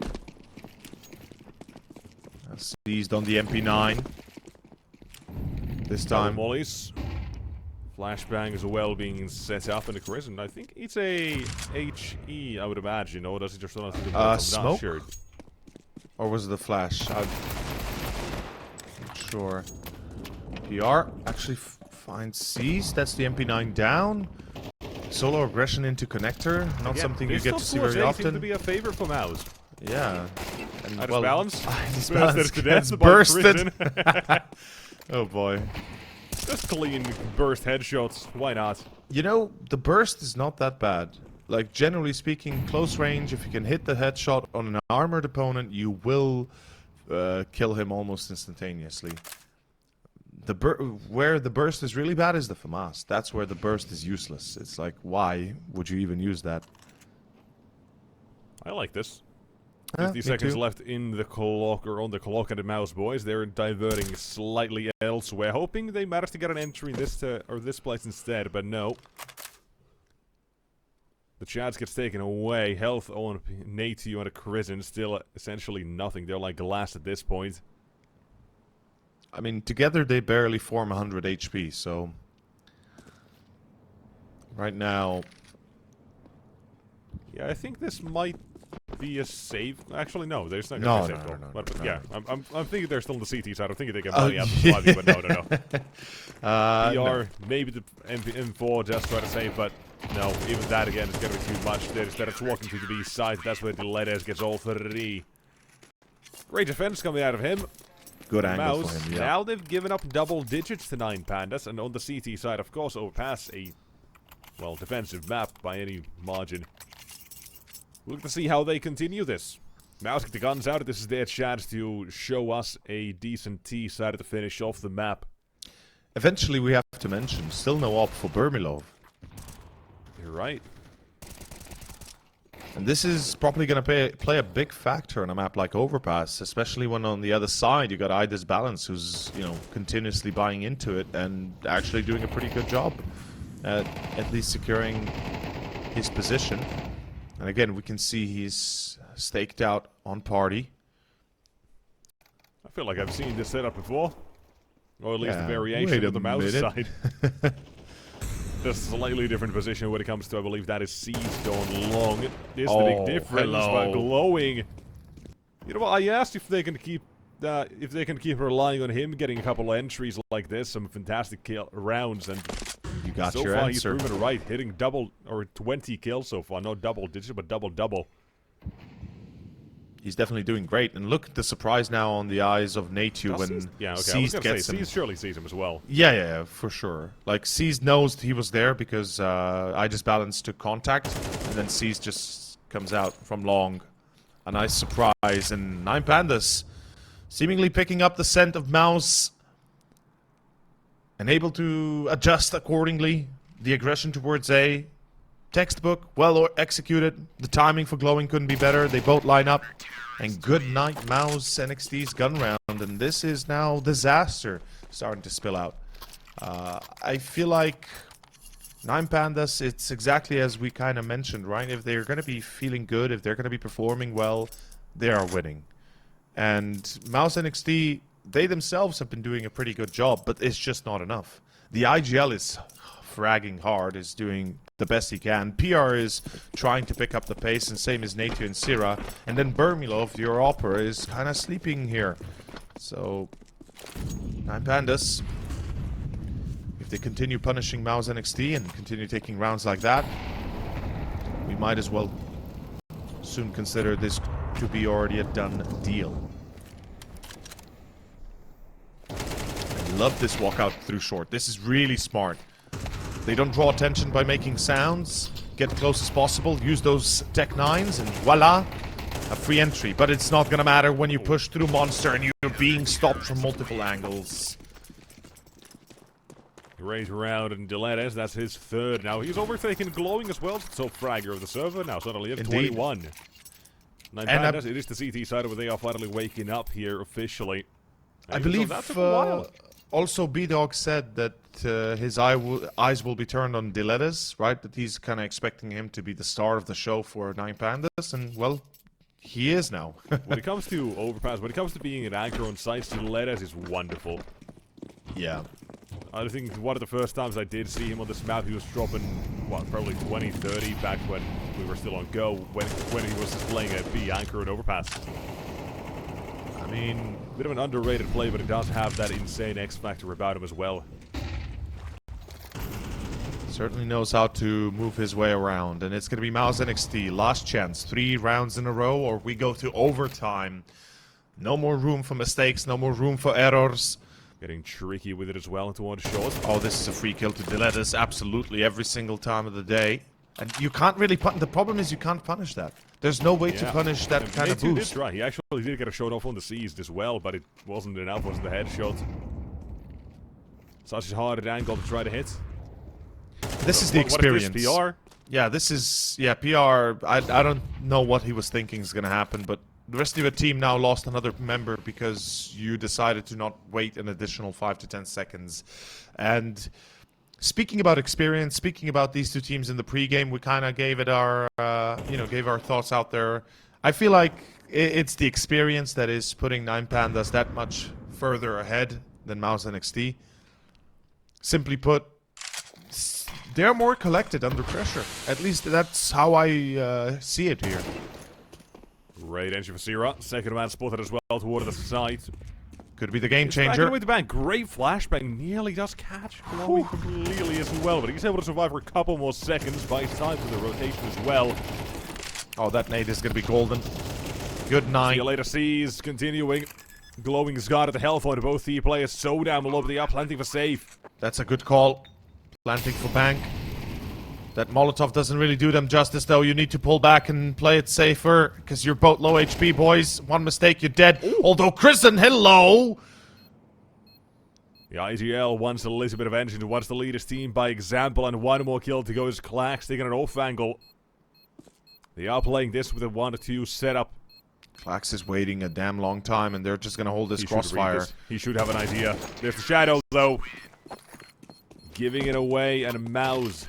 Seized on the MP9. This time. Mollies. Flashbang as well being set up in the Krisen. I think it's a HE, I would imagine, or does it just not think I'm smoke? not sure. Or was it the flash? I'm not sure. PR actually finds Seized. That's the MP9 down. Solo aggression into connector. Not something you get to see very often. Seems to be a favorite for mouz. Yeah. And out of balance. It's bursted. Oh boy. Just clean burst headshots. Why not? You know, the burst is not that bad. Like, generally speaking, close range, if you can hit the headshot on an armored opponent, you will kill him almost instantaneously. Where the burst is really bad is the FAMAS. That's where the burst is useless. It's like, why would you even use that? I like this. 50 seconds left in the clock, or on the clock, and the mouz boys. They're diverting slightly elsewhere, hoping they manage to get an entry in this place instead, but no. The chance gets taken away. Health on Natu and a Krisen, still essentially nothing. They're like glass at this point. I mean, together they barely form 100 HP, so... Right now... Yeah, I think this might be a save. Actually, no, there's not going to be a save. No. But yeah, I'm thinking they're still in the CT side. I'm thinking they can money out the Flavi, but no. PR, no. maybe the M4 just try to save, but No, even that again is going to be too much. There, instead of walking to the B side, that's where Dilettes gets all three. Great defense coming out of him. Good angle mouz. for him, yeah. Now they've given up double digits to 9 Pandas, and on the CT side, of course, overpass a, well, defensive map by any margin. We'll look to see how they continue this. mouz get the guns out. This is their chance to show us a decent T side to finish off the map. Eventually, we have to mention, still no op for Burmilov. You're right. And this is probably going to play a big factor on a map like Overpass, especially when on the other side you got Idis Balance, who's, you know, continuously buying into it and actually doing a pretty good job at least securing his position. And again, we can see he's staked out on Party. I feel like I've seen this setup before. Or at least a variation wait of the a mouz minute. side. Just a slightly different position when it comes to, I believe that is C's going long. It is the big difference, but glowing. You know what, I asked if they can keep relying on him getting a couple of entries like this, some fantastic kill rounds, and You got so your far answer. he's proven it right, hitting double, or 20 kills so far, not double digit, but double. He's definitely doing great. And look at the surprise now on the eyes of Natu when Seas gets him. Seas surely sees him as well. Yeah, for sure. Like, Seas knows he was there because Idis Balance took contact, and then Seas just comes out from long. A nice surprise, and 9 Pandas seemingly picking up the scent of mouz and able to adjust accordingly. The aggression towards A. Textbook, well executed. The timing for glowing couldn't be better. They both line up. And good night, mouz NXT's gun round. And this is now disaster starting to spill out. I feel like 9 Pandas, it's exactly as we kind of mentioned, right? If they're going to be feeling good, if they're going to be performing well, they are winning. And mouz NXT, they themselves have been doing a pretty good job, but it's just not enough. The IGL is fragging hard, is doing the best he can. PR is trying to pick up the pace, and same as Natu and Sira. And then Burmilov, your opera, is kind of sleeping here. So, 9 Pandas, if they continue punishing mouz NXT and continue taking rounds like that, we might as well soon consider this to be already a done deal. I love this walkout through short. This is really smart. They don't draw attention by making sounds, get close as possible, use those Tech 9s, and voila, a free entry. But it's not gonna matter when you push through Monster and you're being stopped from multiple angles. Great round, and Dilettes, that's his third. Now he's overtaken glowing as well, so fragger of the server now suddenly at 21. 9 Pandas, it is the CT side where they are finally waking up here officially. I believe that took a while. also B-Dog said that his eyes will be turned on Dilettes, right? That he's kind of expecting him to be the star of the show for 9 Pandas, and well, he is now. When it comes to overpass, when it comes to being an anchor on sites, Dilettes is wonderful. Yeah. I think one of the first times I did see him on this map, he was dropping, what, probably 20, 30 back when we were still on Go, when he was just playing a B anchor and overpass. I mean, a bit of an underrated play, but it does have that insane X factor about him as well. Certainly knows how to move his way around, and it's going to be mouz NXT. Last chance, 3 rounds in a row, or we go to overtime. No more room for mistakes, no more room for errors. Getting tricky with it as well into one shot. Oh, this is a free kill to Dilettes, absolutely, every single time of the day. And you can't really the problem is you can't punish that. There's no way to punish that and kind of Natu boost. Did try. He actually did get a shot off on the seized as well, but it wasn't enough, wasn't the headshot. Such a hard angle to try to hit. This is the experience. What is this, PR? Yeah, this is... Yeah, PR... I don't know what he was thinking is going to happen, but the rest of your team now lost another member because you decided to not wait an additional 5 to 10 seconds. And speaking about experience, speaking about these two teams in the pregame, we kind of gave it our, gave our thoughts out there. I feel like it's the experience that is putting 9 Pandas that much further ahead than mouz NXT. Simply put, they're more collected under pressure. At least that's how I see it here. Great entry for Sira. Second man spotted as well toward the side. Could be the game He's backing changer. away the bank. Great flashbang. Nearly does catch Glowing completely as well, but he's able to survive for a couple more seconds. Buys time for the rotation as well. Oh, that nade is going to be golden. Good See night. you later, C's. Continuing. Glowing's got at the health point of both the players. So down below, but they are planting for safe. That's a good call. Planting for bank. That Molotov doesn't really do them justice, though. You need to pull back and play it safer, because you're both low HP, boys. One mistake, you're dead. Ooh. Although, Kristen, hello! The IGL wants a little bit of engine, wants to lead his team by example, and one more kill to go as Clax taking an off angle. They are playing this with a 1-2 setup. Clax is waiting a damn long time, and they're just going to hold this crossfire. He should have an idea. There's the shadow, though. Giving it away, and mouz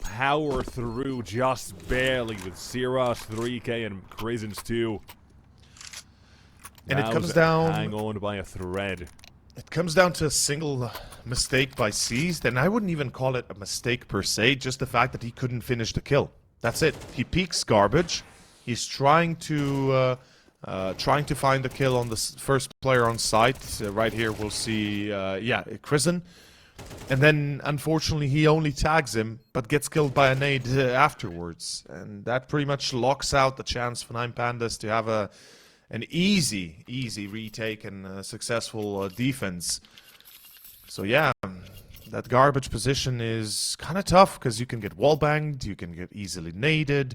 power through just barely with Siraj 3k and Crisens 2. And it comes down... hang on by a thread. It comes down to a single mistake by Seized, and I wouldn't even call it a mistake per se, just the fact that he couldn't finish the kill. That's it. He peeks garbage. He's trying to find the kill on the first player on site. Right here we'll see, yeah, Krisen. And then, unfortunately, he only tags him, but gets killed by a nade afterwards. And that pretty much locks out the chance for 9Pandas to have an easy retake and a successful defense. So yeah, that garbage position is kind of tough, because you can get wallbanged, you can get easily naded.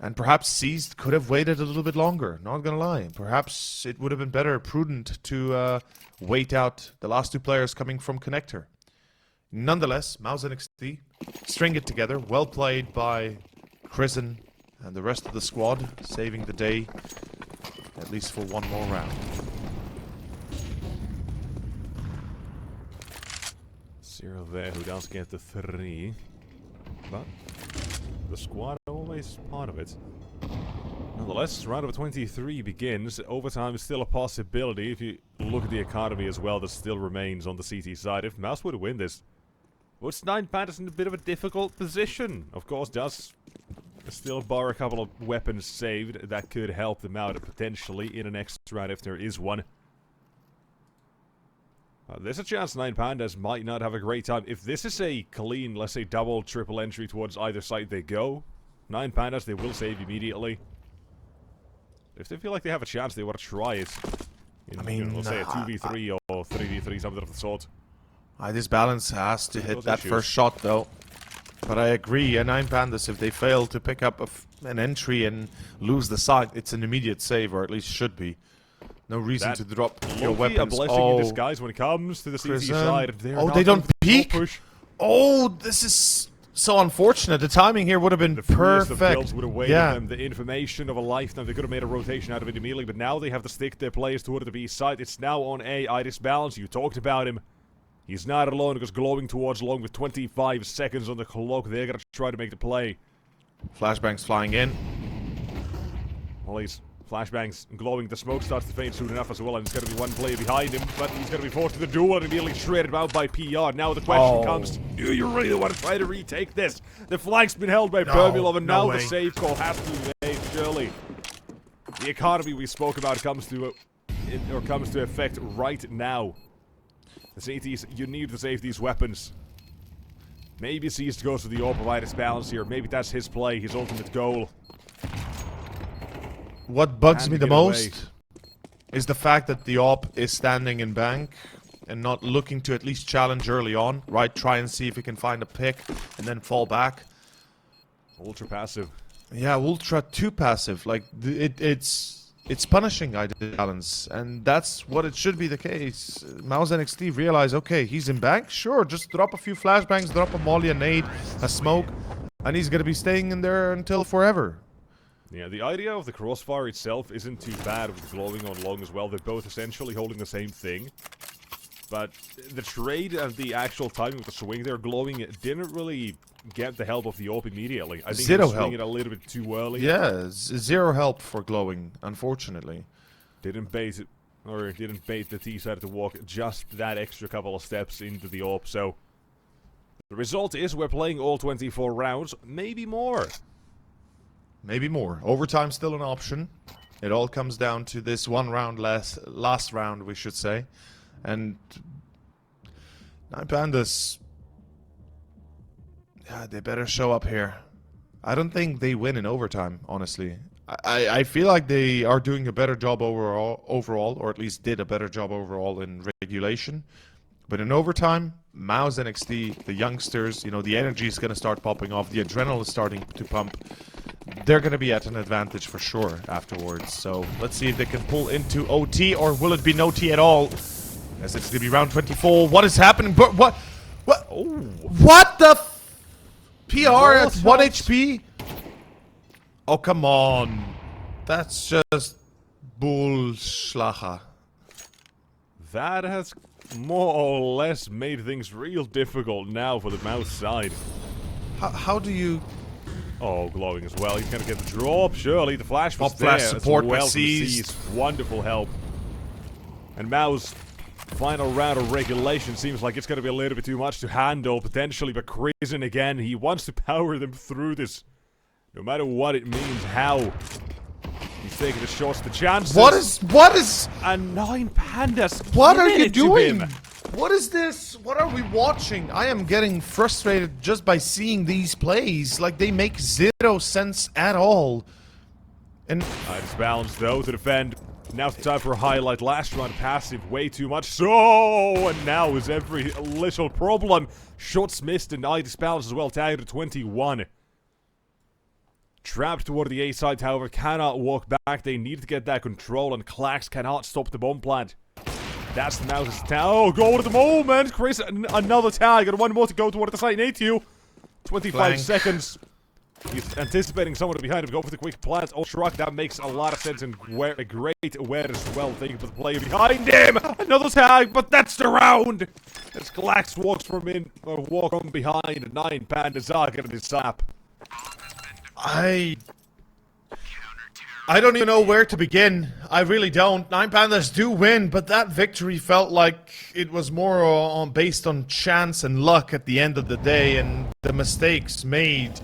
And perhaps Seized could have waited a little bit longer, not gonna lie. Perhaps it would have been better, prudent, to wait out the last two players coming from Connector. Nonetheless, mouz NXT string it together. Well played by Krisen and the rest of the squad, saving the day, at least for one more round. Zero there, who does get the 3. But the squad always part of it. Nonetheless, round of 23 begins. Overtime is still a possibility. If you look at the economy as well, that still remains on the CT side. If mouz were to win this, puts 9Pandas in a bit of a difficult position. Of course, does still bar a couple of weapons saved. That could help them out potentially in the next round if there is one. There's a chance 9Pandas might not have a great time. If this is a clean, let's say double, triple entry towards either side they go, 9Pandas, they will save immediately. If they feel like they have a chance, they want to try it. I mean, let's say a 2v3 or 3v3, something of the sort. This balance has to hit that first shot, though. But I agree, 9Pandas, if they fail to pick up an entry and lose the side, it's an immediate save, or at least should be. No reason to drop your weapons. A blessing in disguise when it comes to the CT side. Oh, they don't peek? Oh, this is so unfortunate. The timing here would have been perfect. Would have waited them the information of a lifetime. They could have made a rotation out of it immediately, but now they have to stick their players toward the B side. It's now on A. Iris Balance, you talked about him. He's not alone, because glowing towards long with 25 seconds on the clock. They're going to try to make the play. Flashbangs flying in. Well, he's flashbangs glowing. The smoke starts to fade soon enough as well, and it's going to be one player behind him, but he's going to be forced to the duel and immediately shredded out by PR. Now the question comes, do you really want to try to retake this? The flank's been held by Permulov, and now the save call has to be made, surely. The economy we spoke about comes to effect right now. The CTs, you need to save these weapons. Maybe Seized goes to the AWP provide his balance here. Maybe that's his play, his ultimate goal. What bugs me the most is the fact that the AWP is standing in bank and not looking to at least challenge early on, right? Try and see if he can find a pick and then fall back. Ultra passive. Yeah, ultra too passive. Like, it's punishing ID balance, and that's what it should be the case. mouz NXT realize, okay, he's in bank, sure, just drop a few flashbangs, drop a molly, a nade, a smoke, and he's gonna be staying in there until forever. Yeah, the idea of the crossfire itself isn't too bad with glowing on long as well. They're both essentially holding the same thing. But the trade and the actual timing of the swing there, glowing didn't really get the help of the AWP immediately. I think he was swinging it a little bit too early. Yeah, zero help for glowing, unfortunately. Didn't bait the T side to walk just that extra couple of steps into the AWP. So the result is we're playing all 24 rounds, maybe more. Maybe more. Overtime still an option. It all comes down to this one round, last round, we should say. And 9 Pandas, yeah, they better show up here. I don't think they win in overtime, honestly. I feel like they are doing a better job overall, or at least did a better job overall in regulation. But in overtime, mouz NXT, the youngsters, you know, the energy is going to start popping off. The adrenaline is starting to pump. They're going to be at an advantage for sure afterwards. So let's see if they can pull into OT, or will it be no T at all? As it's going to be round 24. What is happening? But what? Oh. What the? PR at 1 HP? Oh, come on. That's just bullschlacher. That has more or less made things real difficult now for the mouz side. How do you... Oh, glowing as well. He's gonna get the drop. Surely the flash was there. Flash support well seized. Wonderful help. And mouz final round of regulation seems like it's gonna be a little bit too much to handle potentially, but Crazen again, he wants to power them through this. No matter what it means, how. He's taking the shots, the chances. What is... And 9 Pandas. What are you doing? Him. What is this? What are we watching? I am getting frustrated just by seeing these plays. Like, they make zero sense at all. And... Nice balance, though, to defend. Now it's time for a highlight. Last round passive, way too much. So, and now is every little problem. Shots missed and nice balance as well. Tagged at 21. Trapped toward the A side, however, cannot walk back. They need to get that control, and Clax cannot stop the bomb plant. That's the mouz's tag. Oh, goal at the moment. Chris, another tag, and one more to go toward the side. 25 seconds. He's anticipating someone behind him. Go for the quick plant. Oh, shrug. That makes a lot of sense, and a great awareness as well. Thank you for the player behind him. Another tag, but that's the round. As Clax walks from behind. 9 Pandas are getting his slap. I don't even know where to begin. I really don't. 9 Pandas do win, but that victory felt like it was more based on chance and luck at the end of the day, and the mistakes made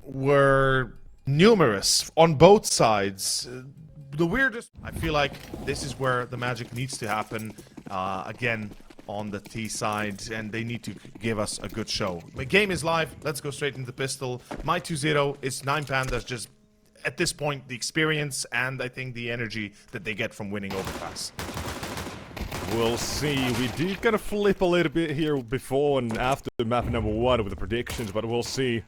were numerous on both sides. The weirdest... I feel like this is where the magic needs to happen again on the T side, and they need to give us a good show. The game is live. Let's go straight into the pistol. My 2-0 is 9 Pandas. Just at this point, the experience and I think the energy that they get from winning overpass. We'll see. We did kind of flip a little bit here before and after map number 1 with the predictions, but we'll see.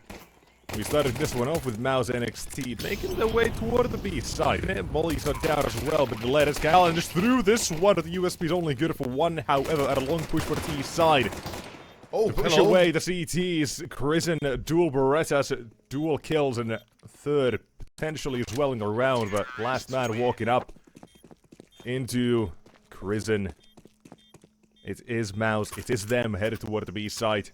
We started this one off with mouz NXT, making their way toward the B side. Mollies are down as well, but the latest challenge through this one. The USP is only good for 1, however, at a long push for the T side. Oh, to push away the CTs, Crazen, dual Berettas, dual kills, and third, potentially as well in the round, but last man walking up into Crazen. It is mouz, it is them headed toward the B side.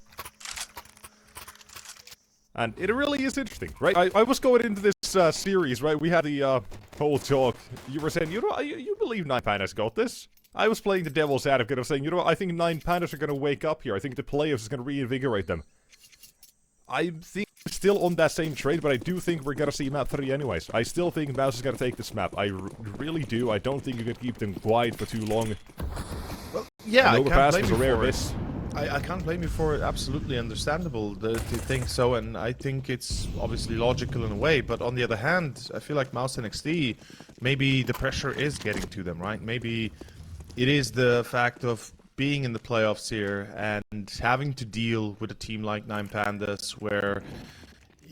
And it really is interesting, right? I was going into this series, right? We had the whole talk. You were saying, you know, you believe 9 Pandas got this? I was playing the devil's advocate of saying, you know what, I think 9 Pandas are going to wake up here. I think the playoffs is going to reinvigorate them. I think we're still on that same trade, but I do think we're going to see map 3 anyways. I still think mouz is going to take this map. I really do. I don't think you can keep them quiet for too long. Well, yeah, I can't blame you for it. I can't blame you for it. Absolutely understandable to think so, and I think it's obviously logical in a way. But on the other hand, I feel like mouz NXT, maybe the pressure is getting to them, right? Maybe it is the fact of being in the playoffs here and having to deal with a team like 9 Pandas, where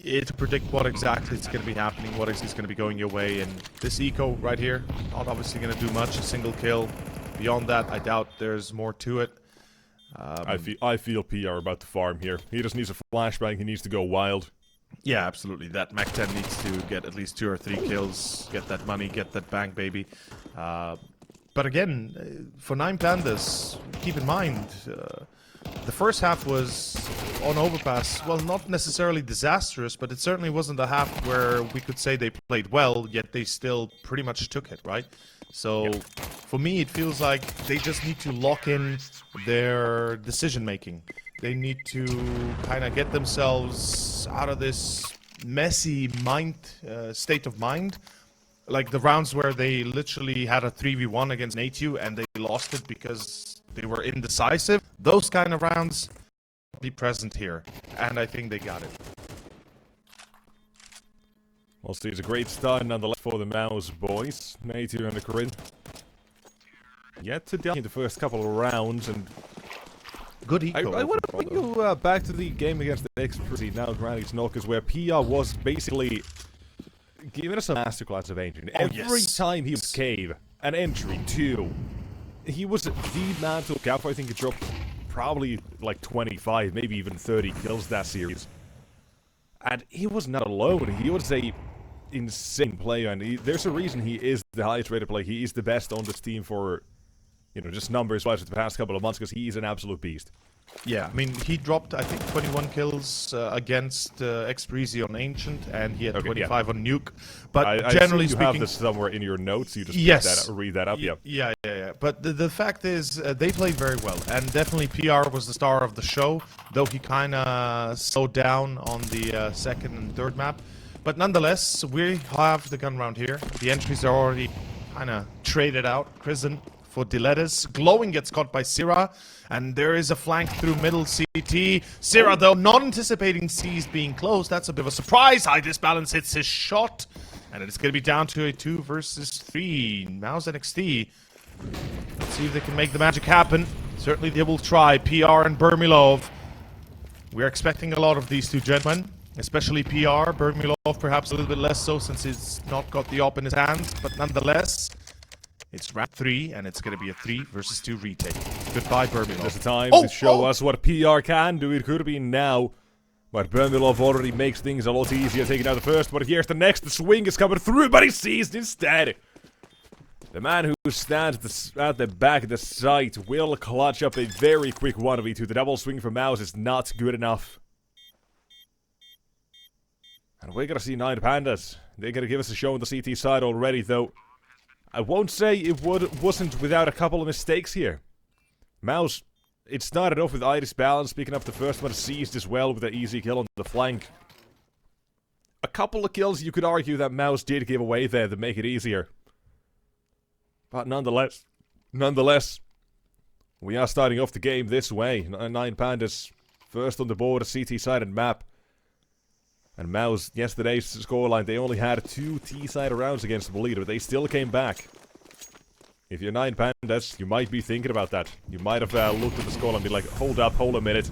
to predict what exactly is going to be happening, what is going to be going your way, and this eco right here, not obviously going to do much. A single kill. Beyond that, I doubt there's more to it. I feel PR about to farm here. He just needs a flashbang. He needs to go wild. Yeah, absolutely. That Mac 10 needs to get at least 2 or 3 kills, get that money, get that bank, baby. But again, for 9 Pandas, keep in mind, the first half was on overpass. Well, not necessarily disastrous, but it certainly wasn't a half where we could say they played well, yet they still pretty much took it, right? So, for me, it feels like they just need to lock in their decision-making. They need to kind of get themselves out of this messy state of mind like the rounds where they literally had a 3v1 against Natu and they lost it because they were indecisive. Those kind of rounds be present here, and I think they got it. Well, see, it's a great start nonetheless for the mouz boys. Natu and the Corinne. Yet to die in the first couple of rounds, and Good eco. I want to bring you back to the game against the X-Prezi, now Granny's Knockers, where PR was basically giving us a masterclass of Ancient. Every time he was Cave, an entry, 2, he was the man to look out for. I think he dropped probably like 25, maybe even 30 kills that series. And he was not alone. He was a insane player, and there's a reason he is the highest rated player. He is the best on this team for, you know, just numbers-wise for the past couple of months, because he is an absolute beast. Yeah, I mean, he dropped, I think, 21 kills against X-Prezi on Ancient, and he had 25 on Nuke. But generally you speaking, have this somewhere in your notes. You just read that up. Yeah. But the fact is, they played very well, and definitely PR was the star of the show, though he kind of slowed down on the second and third map. But nonetheless, we have the gun round here. The entries are already kind of traded out. Prison for Dilettes. Glowing gets caught by Syrah, and there is a flank through middle CT. Syrah, though, not anticipating C's being close. That's a bit of a surprise. High disbalance hits his shot, and it's going to be down to a 2 versus 3. mouz NXT. Let's see if they can make the magic happen. Certainly they will try. PR and Bermilov. We're expecting a lot of these two gentlemen, especially PR. Bermilov perhaps a little bit less so, since he's not got the op in his hands, but nonetheless, it's round 3, and it's going to be a 3 versus 2 retake. Goodbye, Bermilov. There's a time to show us what PR can do. It could be now. But Bermilov already makes things a lot easier, taking out the first. But here's the next. The swing is coming through, but he's seized instead. The man who stands at the back of the site will clutch up a very quick 1v2. The double swing from mouz is not good enough. And we're going to see 9 Pandas. They're going to give us a show on the CT side already, though. I won't say it wasn't without a couple of mistakes here. mouz, it started off with Iris balance, picking up the first one, seized as well with an easy kill on the flank. A couple of kills you could argue that mouz did give away there to make it easier. But nonetheless, we are starting off the game this way. 9 Pandas first on the board, a CT side and map. And mouz, yesterday's scoreline, they only had 2 T-side rounds against the leader, but they still came back. If you're 9 Pandas, you might be thinking about that. You might have looked at the scoreline and be like, hold a minute.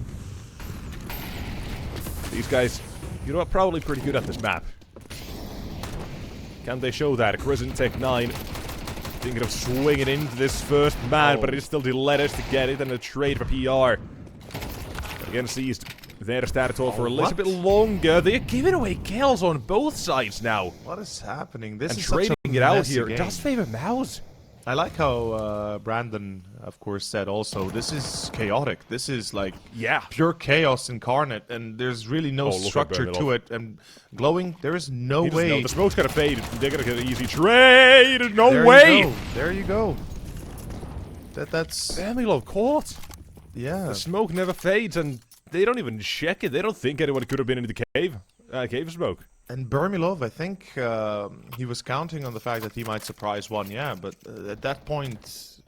These guys, you know what, probably pretty good at this map. Can they show that? Crimson Tech 9 thinking of swinging into this first man, but it is still Dilettes to get it, and a trade for PR. Again, seized. There to start it off for a little bit longer. They're giving away kills on both sides now. What is happening? This and is trading such a it out messy here game. does favor mouz. I like how Brandon, of course, said also, this is chaotic. This is like pure chaos incarnate, and there's really no structure to it. And Glowing, there is no way. The smoke's gonna fade. They're gonna get an easy trade. No way. There you go. That's Bermilov caught. Yeah. The smoke never fades, and they don't even check it. They don't think anyone could have been in the cave. Cave smoke. And Bermilov, I think he was counting on the fact that he might surprise one, but at that point,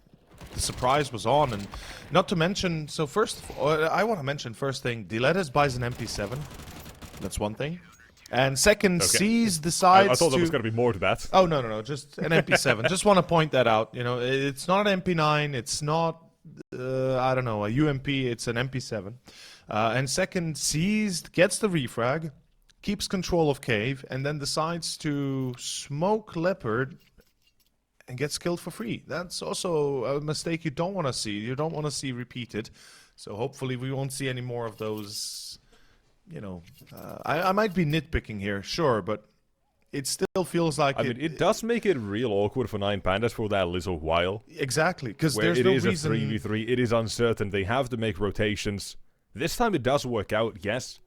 the surprise was on. And not to mention, so first, I want to mention first thing, Dilettes buys an MP7. That's one thing. And second, C's decides I thought there was going to be more to that. Oh, no, just an MP7. Just want to point that out. You know, it's not an MP9, it's not, I don't know, a UMP, it's an MP7. And second, C's gets the refrag, keeps control of Cave, and then decides to smoke Leopard and gets killed for free. That's also a mistake you don't want to see. You don't want to see repeated. So hopefully we won't see any more of those, you know. I might be nitpicking here, sure, but it still feels like I mean, it does make it real awkward for 9 Pandas for that little while. Exactly, because there's it no is reason. A 3v3, it is uncertain. They have to make rotations. This time it does work out, yes.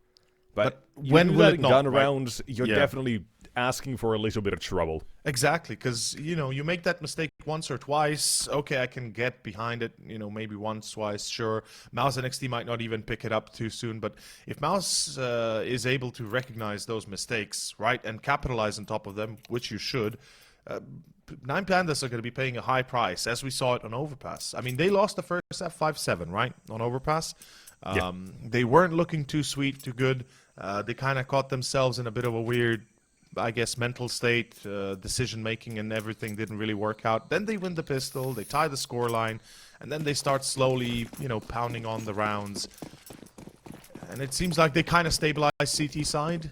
But when will it not, gun rounds, you're definitely asking for a little bit of trouble. Exactly, because, you know, you make that mistake once or twice, okay, I can get behind it, you know, maybe once, twice, sure. mouz NXT might not even pick it up too soon, but if mouz is able to recognize those mistakes, right, and capitalize on top of them, which you should, Nine Pandas are going to be paying a high price, as we saw it on Overpass. I mean, they lost the first half 5-7, right, on Overpass. They weren't looking too sweet, too good. They kind of caught themselves in a bit of a weird, I guess, mental state, decision-making and everything didn't really work out. Then they win the pistol, they tie the scoreline, and then they start slowly, pounding on the rounds. And it seems like they kind of stabilize CT side.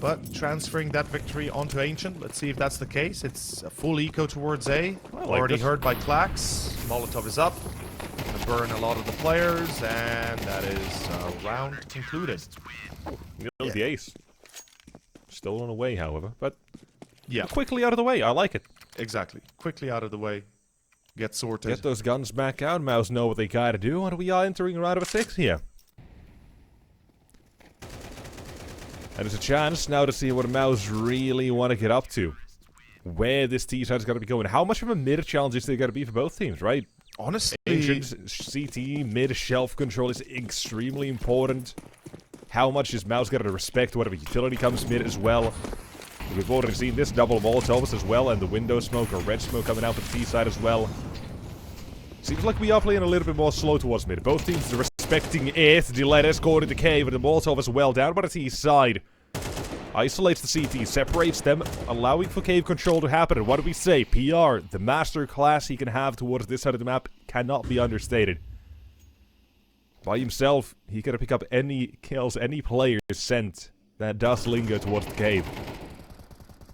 But transferring that victory onto Ancient, let's see if that's the case. It's a full eco towards A. Already heard by Clax. Molotov is up. Gonna burn a lot of the players, and that is round concluded. Nearly the ace. Stolen away, however, but yeah, quickly out of the way. I like it. Exactly. Quickly out of the way. Get sorted. Get those guns back out. Mouse know what they gotta do, and we are entering round of 6 here. And it's a chance now to see what Mouse really want to get up to. Where this T-side is going to be going. How much of a mid-challenge is there going to be for both teams, right? Honestly, Ancient, CT, mid-shelf control is extremely important. How much is Mouse going to respect whatever utility comes mid as well? We've already seen this double Molotovs as well, and the window smoke or red smoke coming out for the T-side as well. Seems like we are playing a little bit more slow towards mid. Both teams are respecting it. Delet escorted the cave, but the Molotov as well down by the T side. Isolates the CT, separates them, allowing for cave control to happen. And what do we say? PR, the master class he can have towards this side of the map cannot be understated. By himself, he can pick up any kills, any player's scent that does linger towards the cave.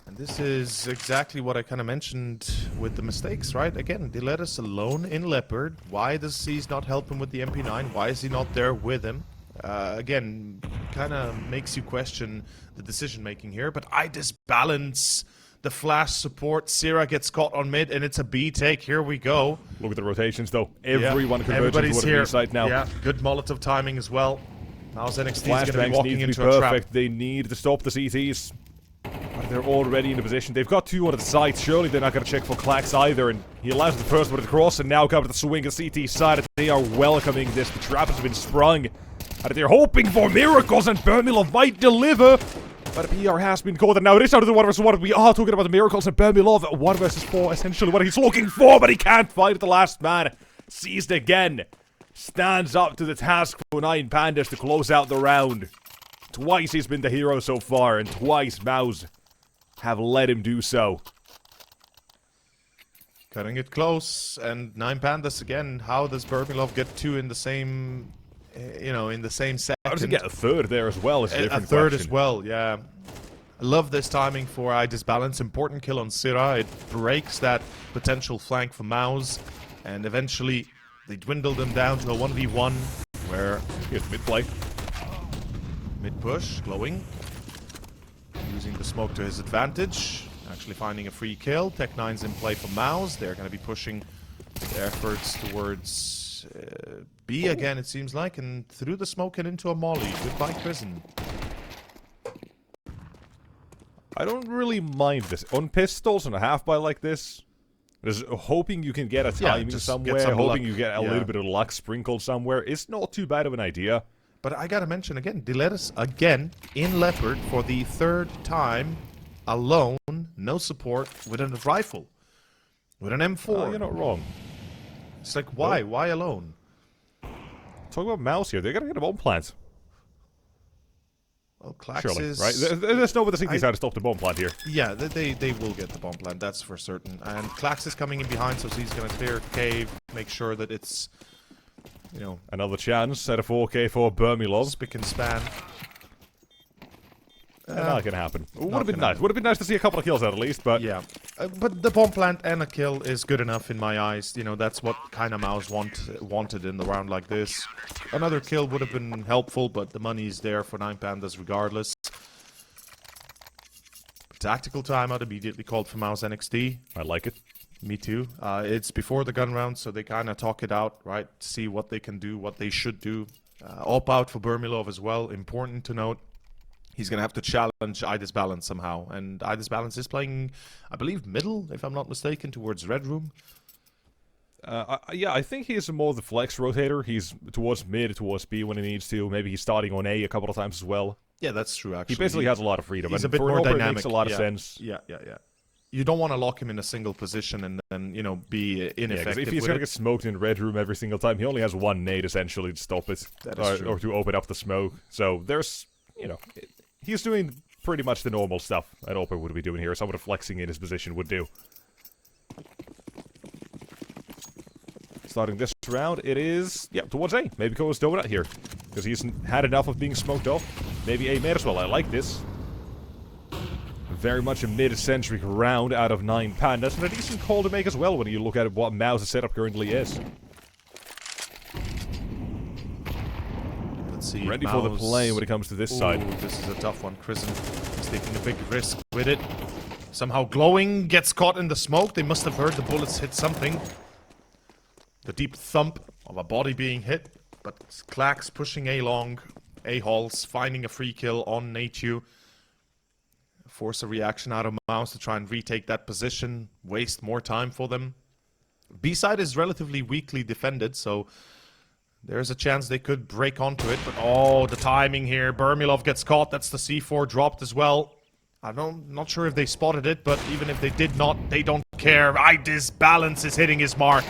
And this is exactly what I kind of mentioned with the mistakes, right? Again, they let us alone in Leopard. Why does C's not help him with the MP9? Why is he not there with him? Again, kind of makes you question the decision-making here, but I disbalance the flash support. Sierra gets caught on mid, and it's a B take. Here we go. Look at the rotations, though. Everyone converging Everybody's toward here. the B side now. Yeah, good Molotov timing as well. Mouz NXT is going to be Flashbangs walking need to be into a trap. perfect. They need to stop the CTs. But they're already in a position. They've got 2 on the sides. Surely they're not going to check for Clax either. And he allows the first one to cross, and now comes the swing of CT side. They are welcoming this. The trap has been sprung. And they're hoping for miracles, and Bermilov might deliver. But a PR has been called, and now it is out of the 1 vs 1. We are talking about the miracles, and Bermilov 1 vs 4, essentially what he's looking for, but he can't fight the last man. Seized again. Stands up to the task for 9 Pandas to close out the round. Twice he's been the hero so far, and twice Mouse have let him do so. Cutting it close, and 9 Pandas again. How does Bermilov get 2 in the same... in the same second? How does he get a third there as well? Is a different third question. as well, yeah. I love this timing for I Disbalance. Important kill on Syrah. It breaks that potential flank for Mouse. And eventually, they dwindle them down to a 1v1. Where... Here's mid play. Mid push, glowing. Using the smoke to his advantage. Actually finding a free kill. Tech9's in play for Mouse. They're going to be pushing their efforts towards... B again, it seems like, and through the smoke and into a molly. Goodbye, prison. I don't really mind this. On pistols and a half-buy like this, just hoping you can get a timing somewhere, hoping you get a little bit of luck sprinkled somewhere, it's not too bad of an idea. But I gotta mention again, they let us again in Leopard for the 3rd time, alone, no support, with a rifle. With an M4. Oh, you're not wrong. It's like, why? Well, why alone? Talk about Mouse here. They're gonna get a bomb plant. Well, Clax Surely, is... right? There's no way the CT's how to stop the bomb plant here. Yeah, they will get the bomb plant, that's for certain. And Clax is coming in behind, so he's gonna clear cave, make sure that it's, Another chance at a 4K for Bermilov. spick and span. Not gonna happen. Would have been nice. Would have been nice to see a couple of kills at least, but... Yeah. But the bomb plant and a kill is good enough in my eyes. That's what kind of Mouse wanted in the round like this. Another kill would have been helpful, but the money is there for 9 Pandas regardless. Tactical timeout immediately called for Mouz NXT. I like it. Me too. It's before the gun round, so they kind of talk it out, right? See what they can do, what they should do. Op out for Bermilov as well. Important to note. He's going to have to challenge I Disbalance somehow. And I Disbalance is playing, I believe, middle, if I'm not mistaken, towards Red Room. Yeah, I think he's more the flex rotator. He's towards mid, towards B when he needs to. Maybe he's starting on A couple of times as well. Yeah, that's true, actually. He basically has a lot of freedom. He's and a bit for more an operator, dynamic. It makes a lot of sense. Yeah. you don't want to lock him in a single position and then, you know, be ineffective. If he's with going to it. get smoked in red room every single time, he only has one nade essentially to stop it, or to open up the smoke. So there's, you know, he's doing pretty much the normal stuff an Open would be doing here. Someone flexing in his position would do. Starting this round, it is, towards A. Maybe goes Donut here, because he's had enough of being smoked off. Maybe A mid as well. I like this. Very much a mid-centric round out of 9 Pandas, and a decent call to make as well when you look at what mouz's setup currently is. Let's see. Ready for the play when it comes to this side. This is a tough one. Prison is taking a big risk with it. Somehow Glowing gets caught in the smoke. They must have heard the bullets hit something. The deep thump of a body being hit, but Clax pushing A long. A-Halls finding a free kill on Nachu. Force a reaction out of mouz to try and retake that position, waste more time for them. B-side is relatively weakly defended, so there's a chance they could break onto it. But oh, the timing here. Burmilov gets caught. That's the C4 dropped as well. Not sure if they spotted it, but even if they did not, they don't care. This balance is hitting his mark.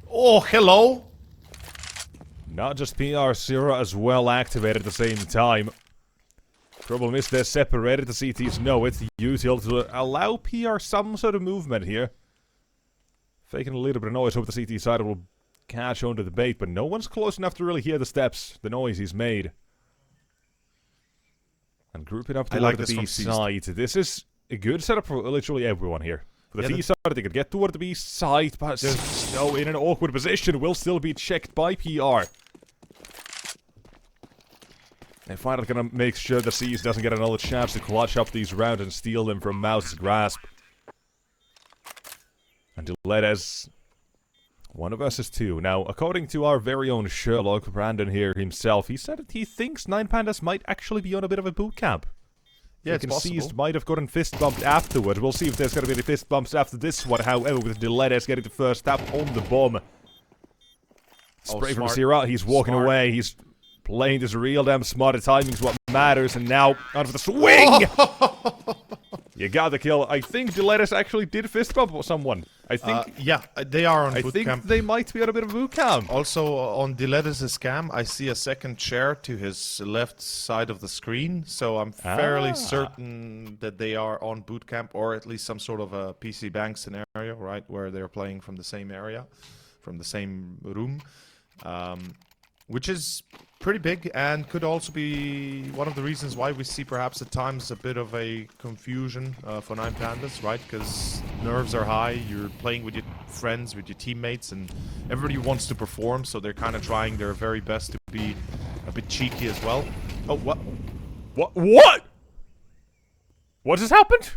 Oh, hello. Not just PR, Zero as well activated at the same time. Problem is they're separated, the CTs know it. Util to allow PR some sort of movement here. Faking a little bit of noise, hope the CT side will catch on to the bait, but no one's close enough to really hear the steps, the noise he's made. And group it up to the B side. This is a good setup for literally everyone here. For the T side, they could get toward the B side, but so in an awkward position, will still be checked by PR. They're finally gonna make sure the C's doesn't get another chance to clutch up these rounds and steal them from mouz's grasp. And to let us 1 versus 2. Now, according to our very own Sherlock, Brandon here himself, he said that he thinks 9 Pandas might actually be on a bit of a boot camp. Yeah, it's possible. Seized might have gotten fist bumped afterward. We'll see if there's gonna be any fist bumps after this one. However, with Dilettes getting the first tap on the bomb. Spray from Sierra, he's walking away, he's playing this real damn smart. The timing's what matters, and now out of the swing! You got the kill. I think Dilettes actually did fist bump someone. I think. Yeah, they are on boot camp. I think they might be on a bit of boot camp. Also, on Dilettes' cam, I see a second chair to his left side of the screen, so I'm fairly certain that they are on boot camp, or at least some sort of a PC Bank scenario, right, where they're playing from the same area, from the same room. Which is pretty big and could also be one of the reasons why we see perhaps at times a bit of a confusion for 9 Pandas, right? Because nerves are high, you're playing with your friends, with your teammates, and everybody wants to perform, so they're kind of trying their very best to be a bit cheeky as well. Oh, what? What? What just happened?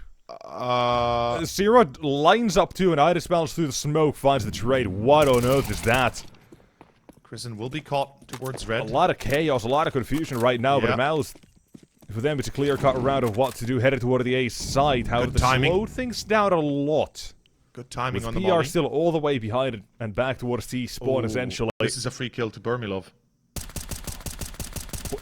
Zero lines up to an Iris bounce through the smoke, finds the trade. What on earth is that? Prison will be caught towards red. A lot of chaos, a lot of confusion right now, but mouz, for them it's a clear-cut round of what to do headed toward the A side. However, they slowed things down a lot. Good timing on the PR still all the way behind it and back towards T spawn essentially. This is a free kill to Burmilov.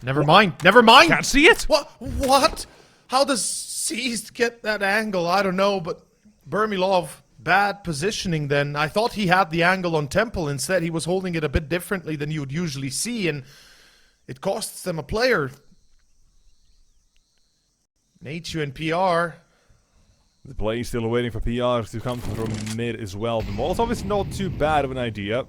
Never mind. Can't see it. What? How does Seized get that angle? I don't know, but Burmilov, bad positioning then. I thought he had the angle on Temple. Instead, he was holding it a bit differently than you would usually see, and it costs them a player. Nachu and PR. The play is still waiting for PR to come from mid as well. The Molotov is not too bad of an idea.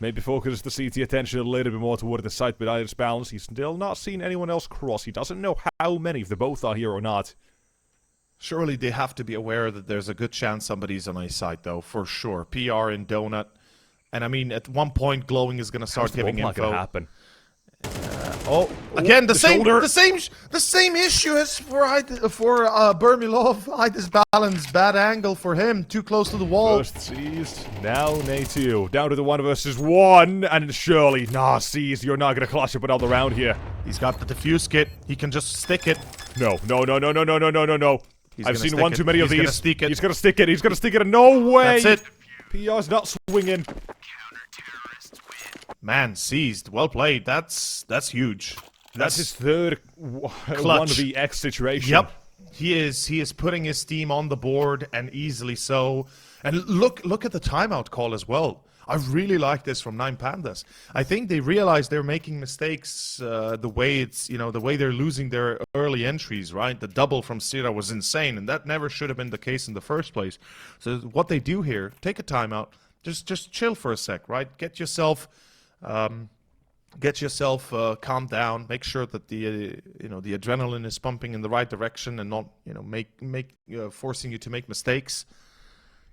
Maybe focus the CT attention a little bit more toward the site with Iris balance. He's still not seen anyone else cross. He doesn't know how many, if they both are here or not. Surely they have to be aware that there's a good chance somebody's on a site, though, for sure. PR and Donut. And I mean, at one point, Glowing is going to start giving info. Not going to happen. Again, the same issue as for Burmilov. Itis balance, bad angle for him, too close to the wall. First seized, now Natu, down to the 1 versus 1, and surely, Seized, you're not gonna clutch up another round here. He's got the defuse kit. He can just stick it. No. I've seen one too many of these. He's gonna stick it. He's gonna stick it. No way. That's it. PR's not swinging. Man, Seized. Well played. That's huge. That's his third 1v X situation. Yep. He is putting his team on the board, and easily so. And look at the timeout call as well. I really like this from 9Pandas. I think they realize they're making mistakes the way the way they're losing their early entries, right? The double from Sira was insane, and that never should have been the case in the first place. So what they do here, take a timeout, just chill for a sec, right? Get yourself calmed down. Make sure that the the adrenaline is pumping in the right direction and not forcing you to make mistakes.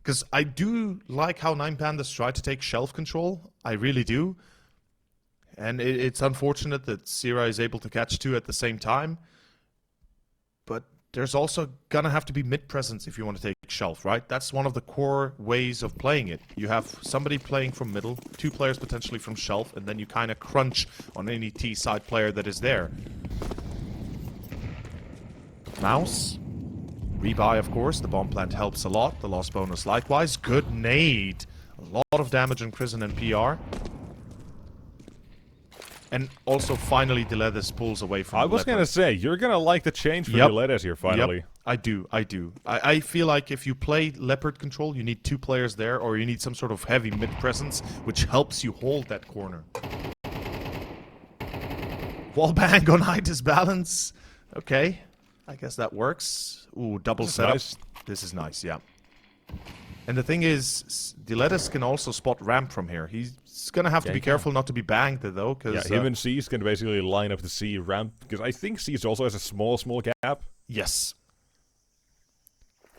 Because I do like how 9Pandas try to take shelf control. I really do. And it's unfortunate that Sira is able to catch two at the same time. But there's also gonna have to be mid presence if you want to take shelf, right? That's one of the core ways of playing it. You have somebody playing from middle, two players potentially from shelf, and then you kind of crunch on any T-side player that is there. mouz. Rebuy, of course. The bomb plant helps a lot. The lost bonus likewise. Good nade. A lot of damage on Prison and PR. And also, finally, Diletis pulls away from I was going to say, you're going to like the change for Diletis here, finally. Yep. I do. I feel like if you play Leopard control, you need two players there, or you need some sort of heavy mid-presence, which helps you hold that corner. Wallbang on high disbalance. Okay. I guess that works. Ooh, double setup. Nice. This is nice, yeah. And the thing is, Diletis can also spot ramp from here. He's gonna have to be careful not to be banged, though, because... Yeah, him and C's can basically line up the C ramp, because I think C's also has a small gap. Yes.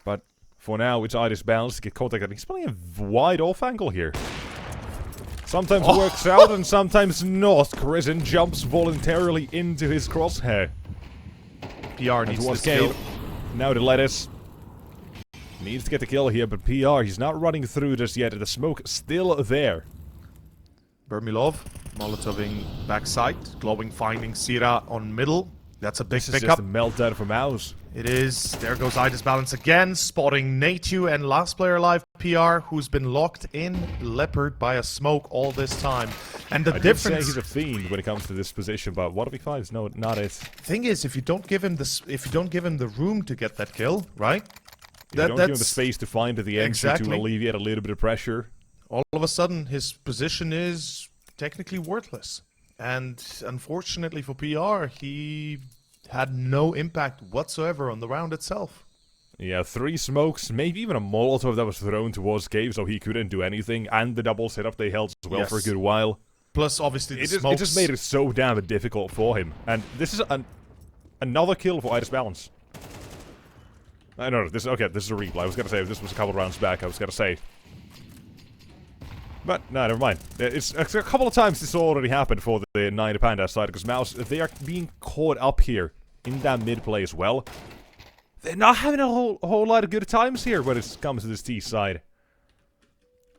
But for now, it's Idis balance to get contact, and he's playing a wide off angle here. Sometimes works out, and sometimes not. Krisen jumps voluntarily into his crosshair. PR needs to kill. Now Diletis needs to get the kill here, but PR, he's not running through just yet. The smoke still there. Bermilov, Molotoving backside, glowing finding Sira on middle. That's a big pickup. This is pickup. just a meltdown for mouz. It is. There goes Idis balance again, spotting Natu and last player alive, PR, who's been locked in Leopard by a smoke all this time. And the difference... I did say he's a fiend when it comes to this position, but what if he finds? No, not it. Thing is, if you don't give him the room to get that kill, right? You don't give him the space to find the entry to alleviate a little bit of pressure. All of a sudden, his position is technically worthless. And unfortunately for PR, he had no impact whatsoever on the round itself. Yeah, 3 smokes, maybe even a Molotov that was thrown towards Cave, so he couldn't do anything, and the double setup they held as well for a good while. Plus, obviously, the smokes. It just made it so damn difficult for him. And this is another kill for Idis balance. No, this is a replay. I was gonna say, this was a couple rounds back, I was gonna say. But, no, never mind. It's a couple of times this already happened for the 9Pandas side, because mouz, they are being caught up here in that mid play as well. They're not having a whole lot of good times here when it comes to this T side.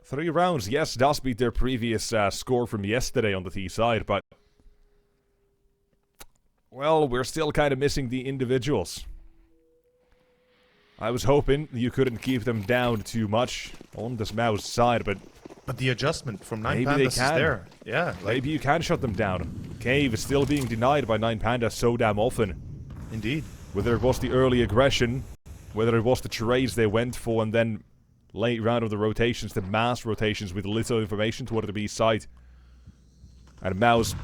3 rounds, yes, does beat their previous score from yesterday on the T side, but... well, we're still kind of missing the individuals. I was hoping you couldn't keep them down too much on this mouz side, but... But the adjustment from 9Pandas is there. Yeah. Maybe you can shut them down. Cave is still being denied by 9Pandas so damn often. Indeed. Whether it was the early aggression, whether it was the trades they went for, and then late round of the rotations, the mass rotations with little information toward the B side. And mouz,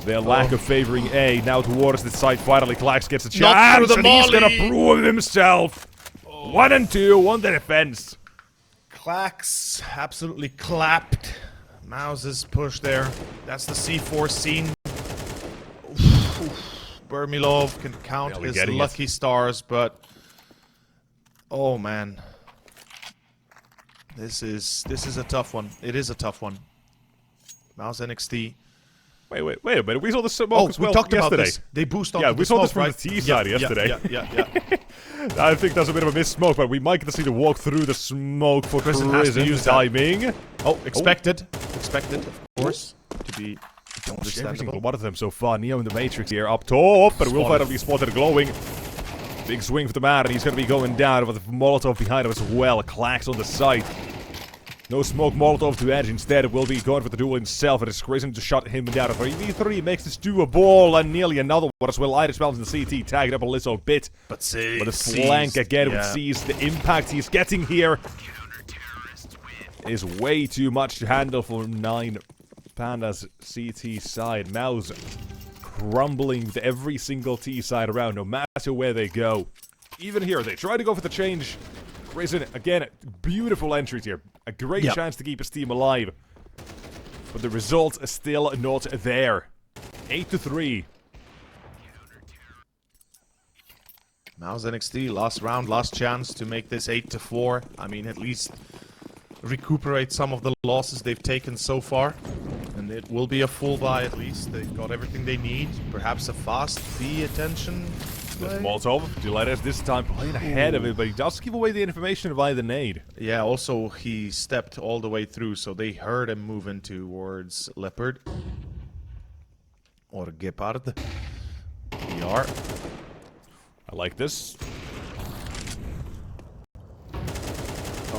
their lack of favoring A, now towards the side, finally Klax gets a chance, and he's gonna prove himself! 1 and 2 on the defense. Klax absolutely clapped. mouz's push there. That's the C4 scene. Bermilov can count his lucky stars, but oh man, this is a tough one. It is a tough one. mouz NXT. Wait a minute. We saw the smoke as well we talked yesterday. About this. They boost on the smoke, we saw this from right? the T side yesterday. Yeah. I think that's a bit of a missed smoke, but we might get to see the walk through the smoke for Krisen's timing. Oh, expected, of course, to be every single one of them so far. Neo in the Matrix here up top, but will finally spotted glowing. Big swing for the man, and he's going to be going down with a Molotov behind him as well. Klax on the side. No smoke Molotov to edge. Instead, it will be going for the duel himself. It is Grayson to shut him down. 3v3 makes this doable, and nearly another one as well. Iris Wells in the CT tagged up a little bit. But see, with a flank again, with C's. The impact he's getting here is way too much to handle for 9 Pandas CT side. mouz crumbling with every single T side around, no matter where they go. Even here, they try to go for the change. Grayson, again, beautiful entries here. A great chance to keep his team alive. But the results are still not there. 8-3. mouz NXT, last round, last chance to make this 8-4. I mean, at least recuperate some of the losses they've taken so far. And it will be a full buy at least. They've got everything they need. Perhaps a fast B attention play. Molotov, Gillettes this time playing ahead of it, but he does give away the information via the nade. Yeah, also he stepped all the way through, so they heard him moving towards Leopard. Or Gepard. PR. I like this.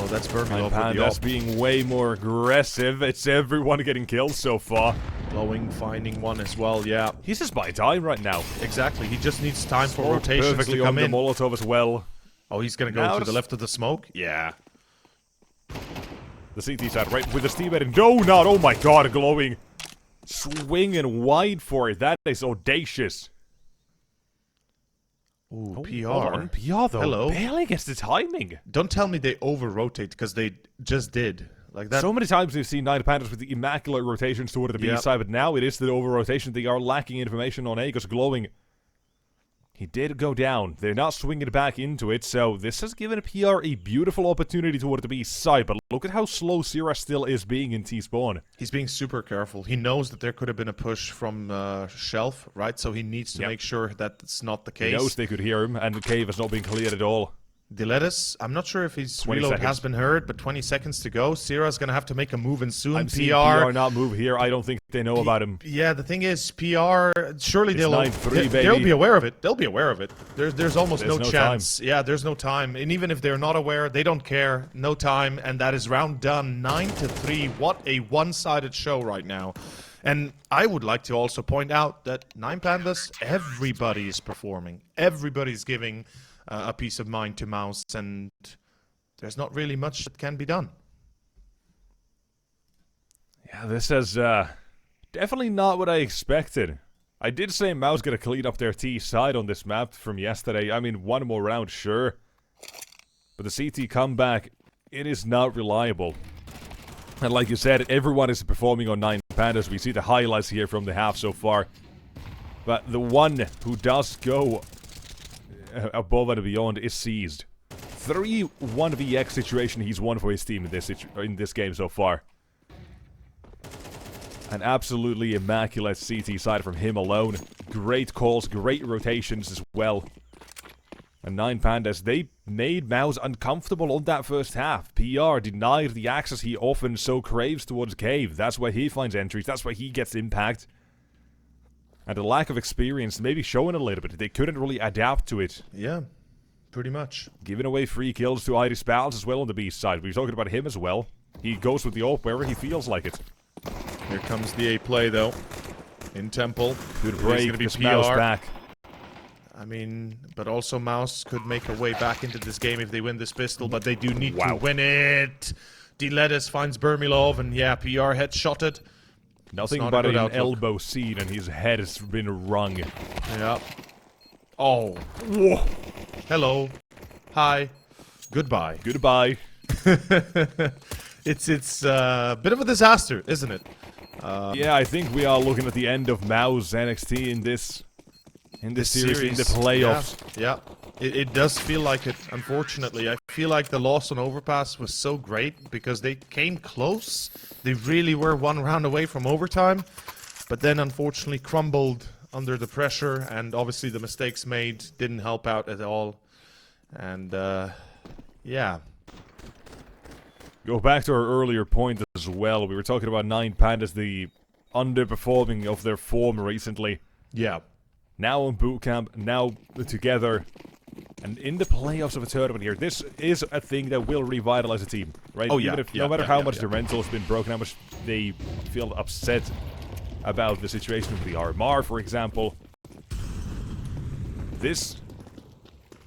Oh, that's Vermilov. Pandas being way more aggressive. It's everyone getting killed so far. Glowing, finding one as well, yeah. He's just buying time right now. Exactly, he just needs time for rotations perfectly to come on in. the Molotov as well. Oh, he's gonna go to the left of the smoke? Yeah. The CT side, right with the steam head. No, not. Oh my god, glowing. Swinging wide for it. That is audacious. Ooh, Oh, PR. hold on. PR though. Hello. Barely gets the timing. Don't tell me they over-rotate, because they just did. Like that. So many times we've seen 9 Pandas with the immaculate rotations toward the B side, but now it is the over-rotation. They are lacking information on A, because glowing. He did go down. They're not swinging back into it, so this has given PR a beautiful opportunity toward the B side, but look at how slow Sierra still is being in T-spawn. He's being super careful. He knows that there could have been a push from Shelf, right? So he needs to make sure that it's not the case. He knows they could hear him, and the cave has not been cleared at all. Dilettus, I'm not sure if his reload has been heard, but 20 seconds to go. Sierra's going to have to make a move in soon. I'm seeing PR not move here. I don't think they know about him. Yeah, the thing is, PR, surely It's they'll 9-3, baby. they'll be aware of it. They'll be aware of it. There's almost no chance. Time. Yeah, there's no time. And even if they're not aware, they don't care. No time. And that is round done. 9-3. What a one-sided show right now. And I would like to also point out that 9 Pandas, everybody is performing. Everybody's giving a piece of mind to mouz, and there's not really much that can be done. Yeah, this is definitely not what I expected. I did say mouz gonna clean up their T side on this map from yesterday. I mean, one more round, sure. But the CT comeback, it is not reliable. And like you said, everyone is performing on 9 Pandas. We see the highlights here from the half so far. But the one who does go above and beyond is seized. 3-1vx situation he's won for his team in this game so far. An absolutely immaculate CT side from him alone. Great calls, great rotations as well. And 9 Pandas, they made mouz uncomfortable on that first half. PR denied the access he often so craves towards Cave. That's where he finds entries, that's where he gets impact. And the lack of experience maybe showing a little bit. They couldn't really adapt to it. Yeah, pretty much. Giving away free kills to Iris Pals as well on the B side. We were talking about him as well. He goes with the AWP wherever he feels like it. Here comes the A play though. In Temple. Good break, gonna be this PR. mouz back. I mean, but also mouz could make a way back into this game if they win this pistol, but they do need to win it. Dilettus finds Vermilov, and yeah, PR headshotted. Nothing but an elbow seen, and his head has been wrung. Yeah. Oh. Whoa. Hello. Hi. Goodbye. Goodbye. It's a bit of a disaster, isn't it? Yeah, I think we are looking at the end of mouz NXT in this series, in the playoffs. Yeah. It does feel like it, unfortunately. I feel like the loss on Overpass was so great because they came close. They really were one round away from overtime, but then unfortunately crumbled under the pressure, and obviously the mistakes made didn't help out at all. And, yeah. Go back to our earlier point as well. We were talking about 9 Pandas, the underperforming of their form recently. Yeah. Now on bootcamp, now together. And in the playoffs of a tournament here, this is a thing that will revitalize a team, right? Oh, Even yeah, if, yeah, no matter yeah, how yeah, much yeah. their mental has been broken, how much they feel upset about the situation with the RMR, for example. This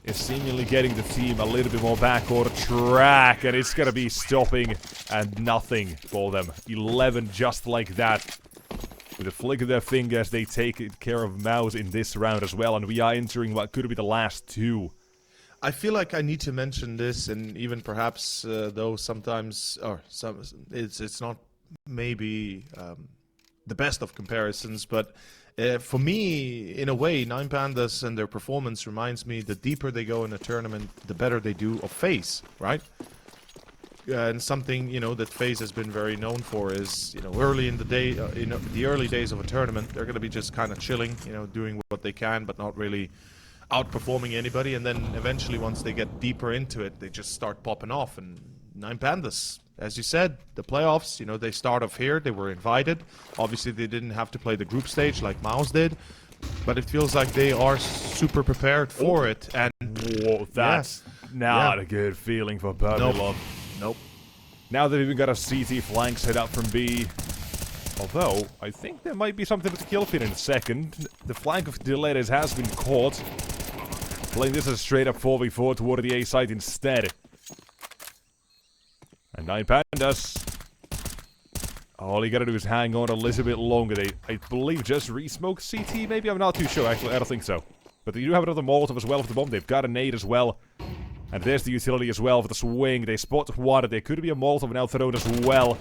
is seemingly getting the team a little bit more back on track, and it's gonna be stopping and nothing for them. 11 just like that. With a flick of their fingers, they take care of mouz in this round as well, and we are entering what could be the last two. I feel like I need to mention this, and even perhaps though sometimes, or some, it's not maybe the best of comparisons, but for me, in a way, Nine Pandas and their performance reminds me the deeper they go in a tournament, the better they do of FaZe, right? And something, you know, that FaZe has been very known for is, you know, early in the day, the early days of a tournament, they're going to be just kind of chilling, you know, doing what they can, but not really outperforming anybody. And then eventually, once they get deeper into it, they just start popping off. And Nine Pandas, as you said, the playoffs, you know, they start off here. They were invited. Obviously, they didn't have to play the group stage like mouz did. But it feels like they are super prepared for it. And whoa, that's not a good feeling for Babylon. Nope. Now they've even got a CT flank set up from B. Although, I think there might be something with the kill feed in a second. The flank of Dilettes has been caught. Playing this as a straight up 4v4 toward the A side instead. And Nine Pandas. All you gotta do is hang on a little bit longer. They, I believe, just re-smoked CT, maybe? I'm not too sure, actually. I don't think so. But they do have another Molotov as well for the bomb. They've got a nade as well. And there's the utility as well for the swing. They spot one. There could be a Molotov now thrown as well.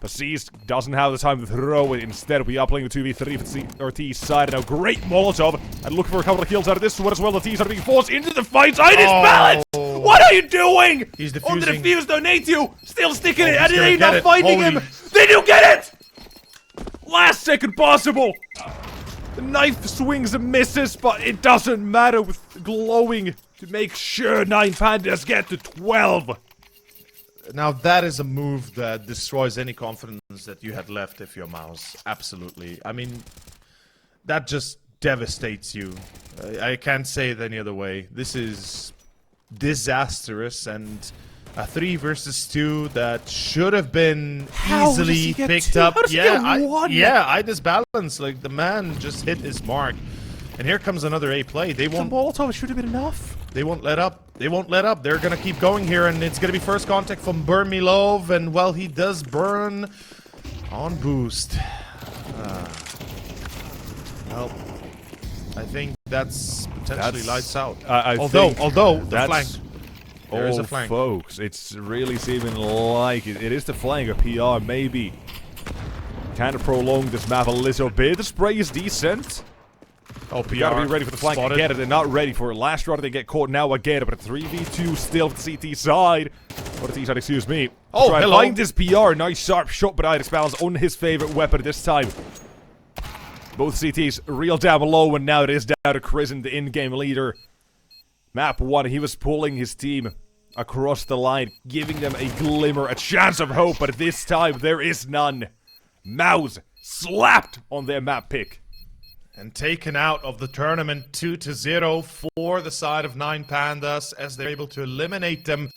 But C's doesn't have the time to throw it. Instead, we are playing the 2v3 for the T side. Now, great Molotov. And looking for a couple of kills out of this one as well. The T's are being forced into the fight. It is balance! What are you doing? He's defusing. On the defuse, donate you. Still sticking it. And he's they're gonna not get it. finding Holy. him. They do get it! Last second possible. The knife swings and misses, but it doesn't matter with glowing to make sure Nine Pandas get to 12. Now that is a move that destroys any confidence that you had left if you're mouz. Absolutely. I mean, that just devastates you. I can't say it any other way. This is disastrous, and a 3 versus 2 that should have been easily picked up. I disbalanced. Like, the man just hit his mark. And here comes another A play. They won't. The Molotov should have been enough. They won't let up. They won't let up. They're gonna keep going here, and it's gonna be first contact from Burmilov, and well, he does burn on boost. Well, I think that's potentially lights out. Although the flank. There is a flank. Folks, it's really seeming like it is the flank. A PR maybe kind of prolong this map a little bit. The spray is decent. Oh, PR. Gotta be ready for the flank Spotted. again. They're not ready for it. Last round they get caught now again, but a 3v2 still for the CT side. Or the T side, excuse me. Oh, try hello. find this PR. Nice sharp shot, but Iris Balance on his favorite weapon this time. Both CTs real down below, and now it is down to Crizin, the in-game leader. Map 1, he was pulling his team across the line, giving them a glimmer, a chance of hope, but this time there is none. mouz slapped on their map pick. And taken out of the tournament 2-0 for the side of Nine Pandas, as they're able to eliminate them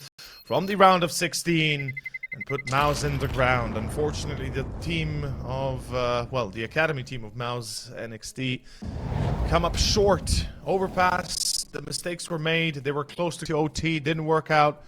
from the round of 16 and put mouz in the ground. Unfortunately, the team of, the academy team of mouz NXT come up short. Overpass, the mistakes were made, they were close to OT, didn't work out.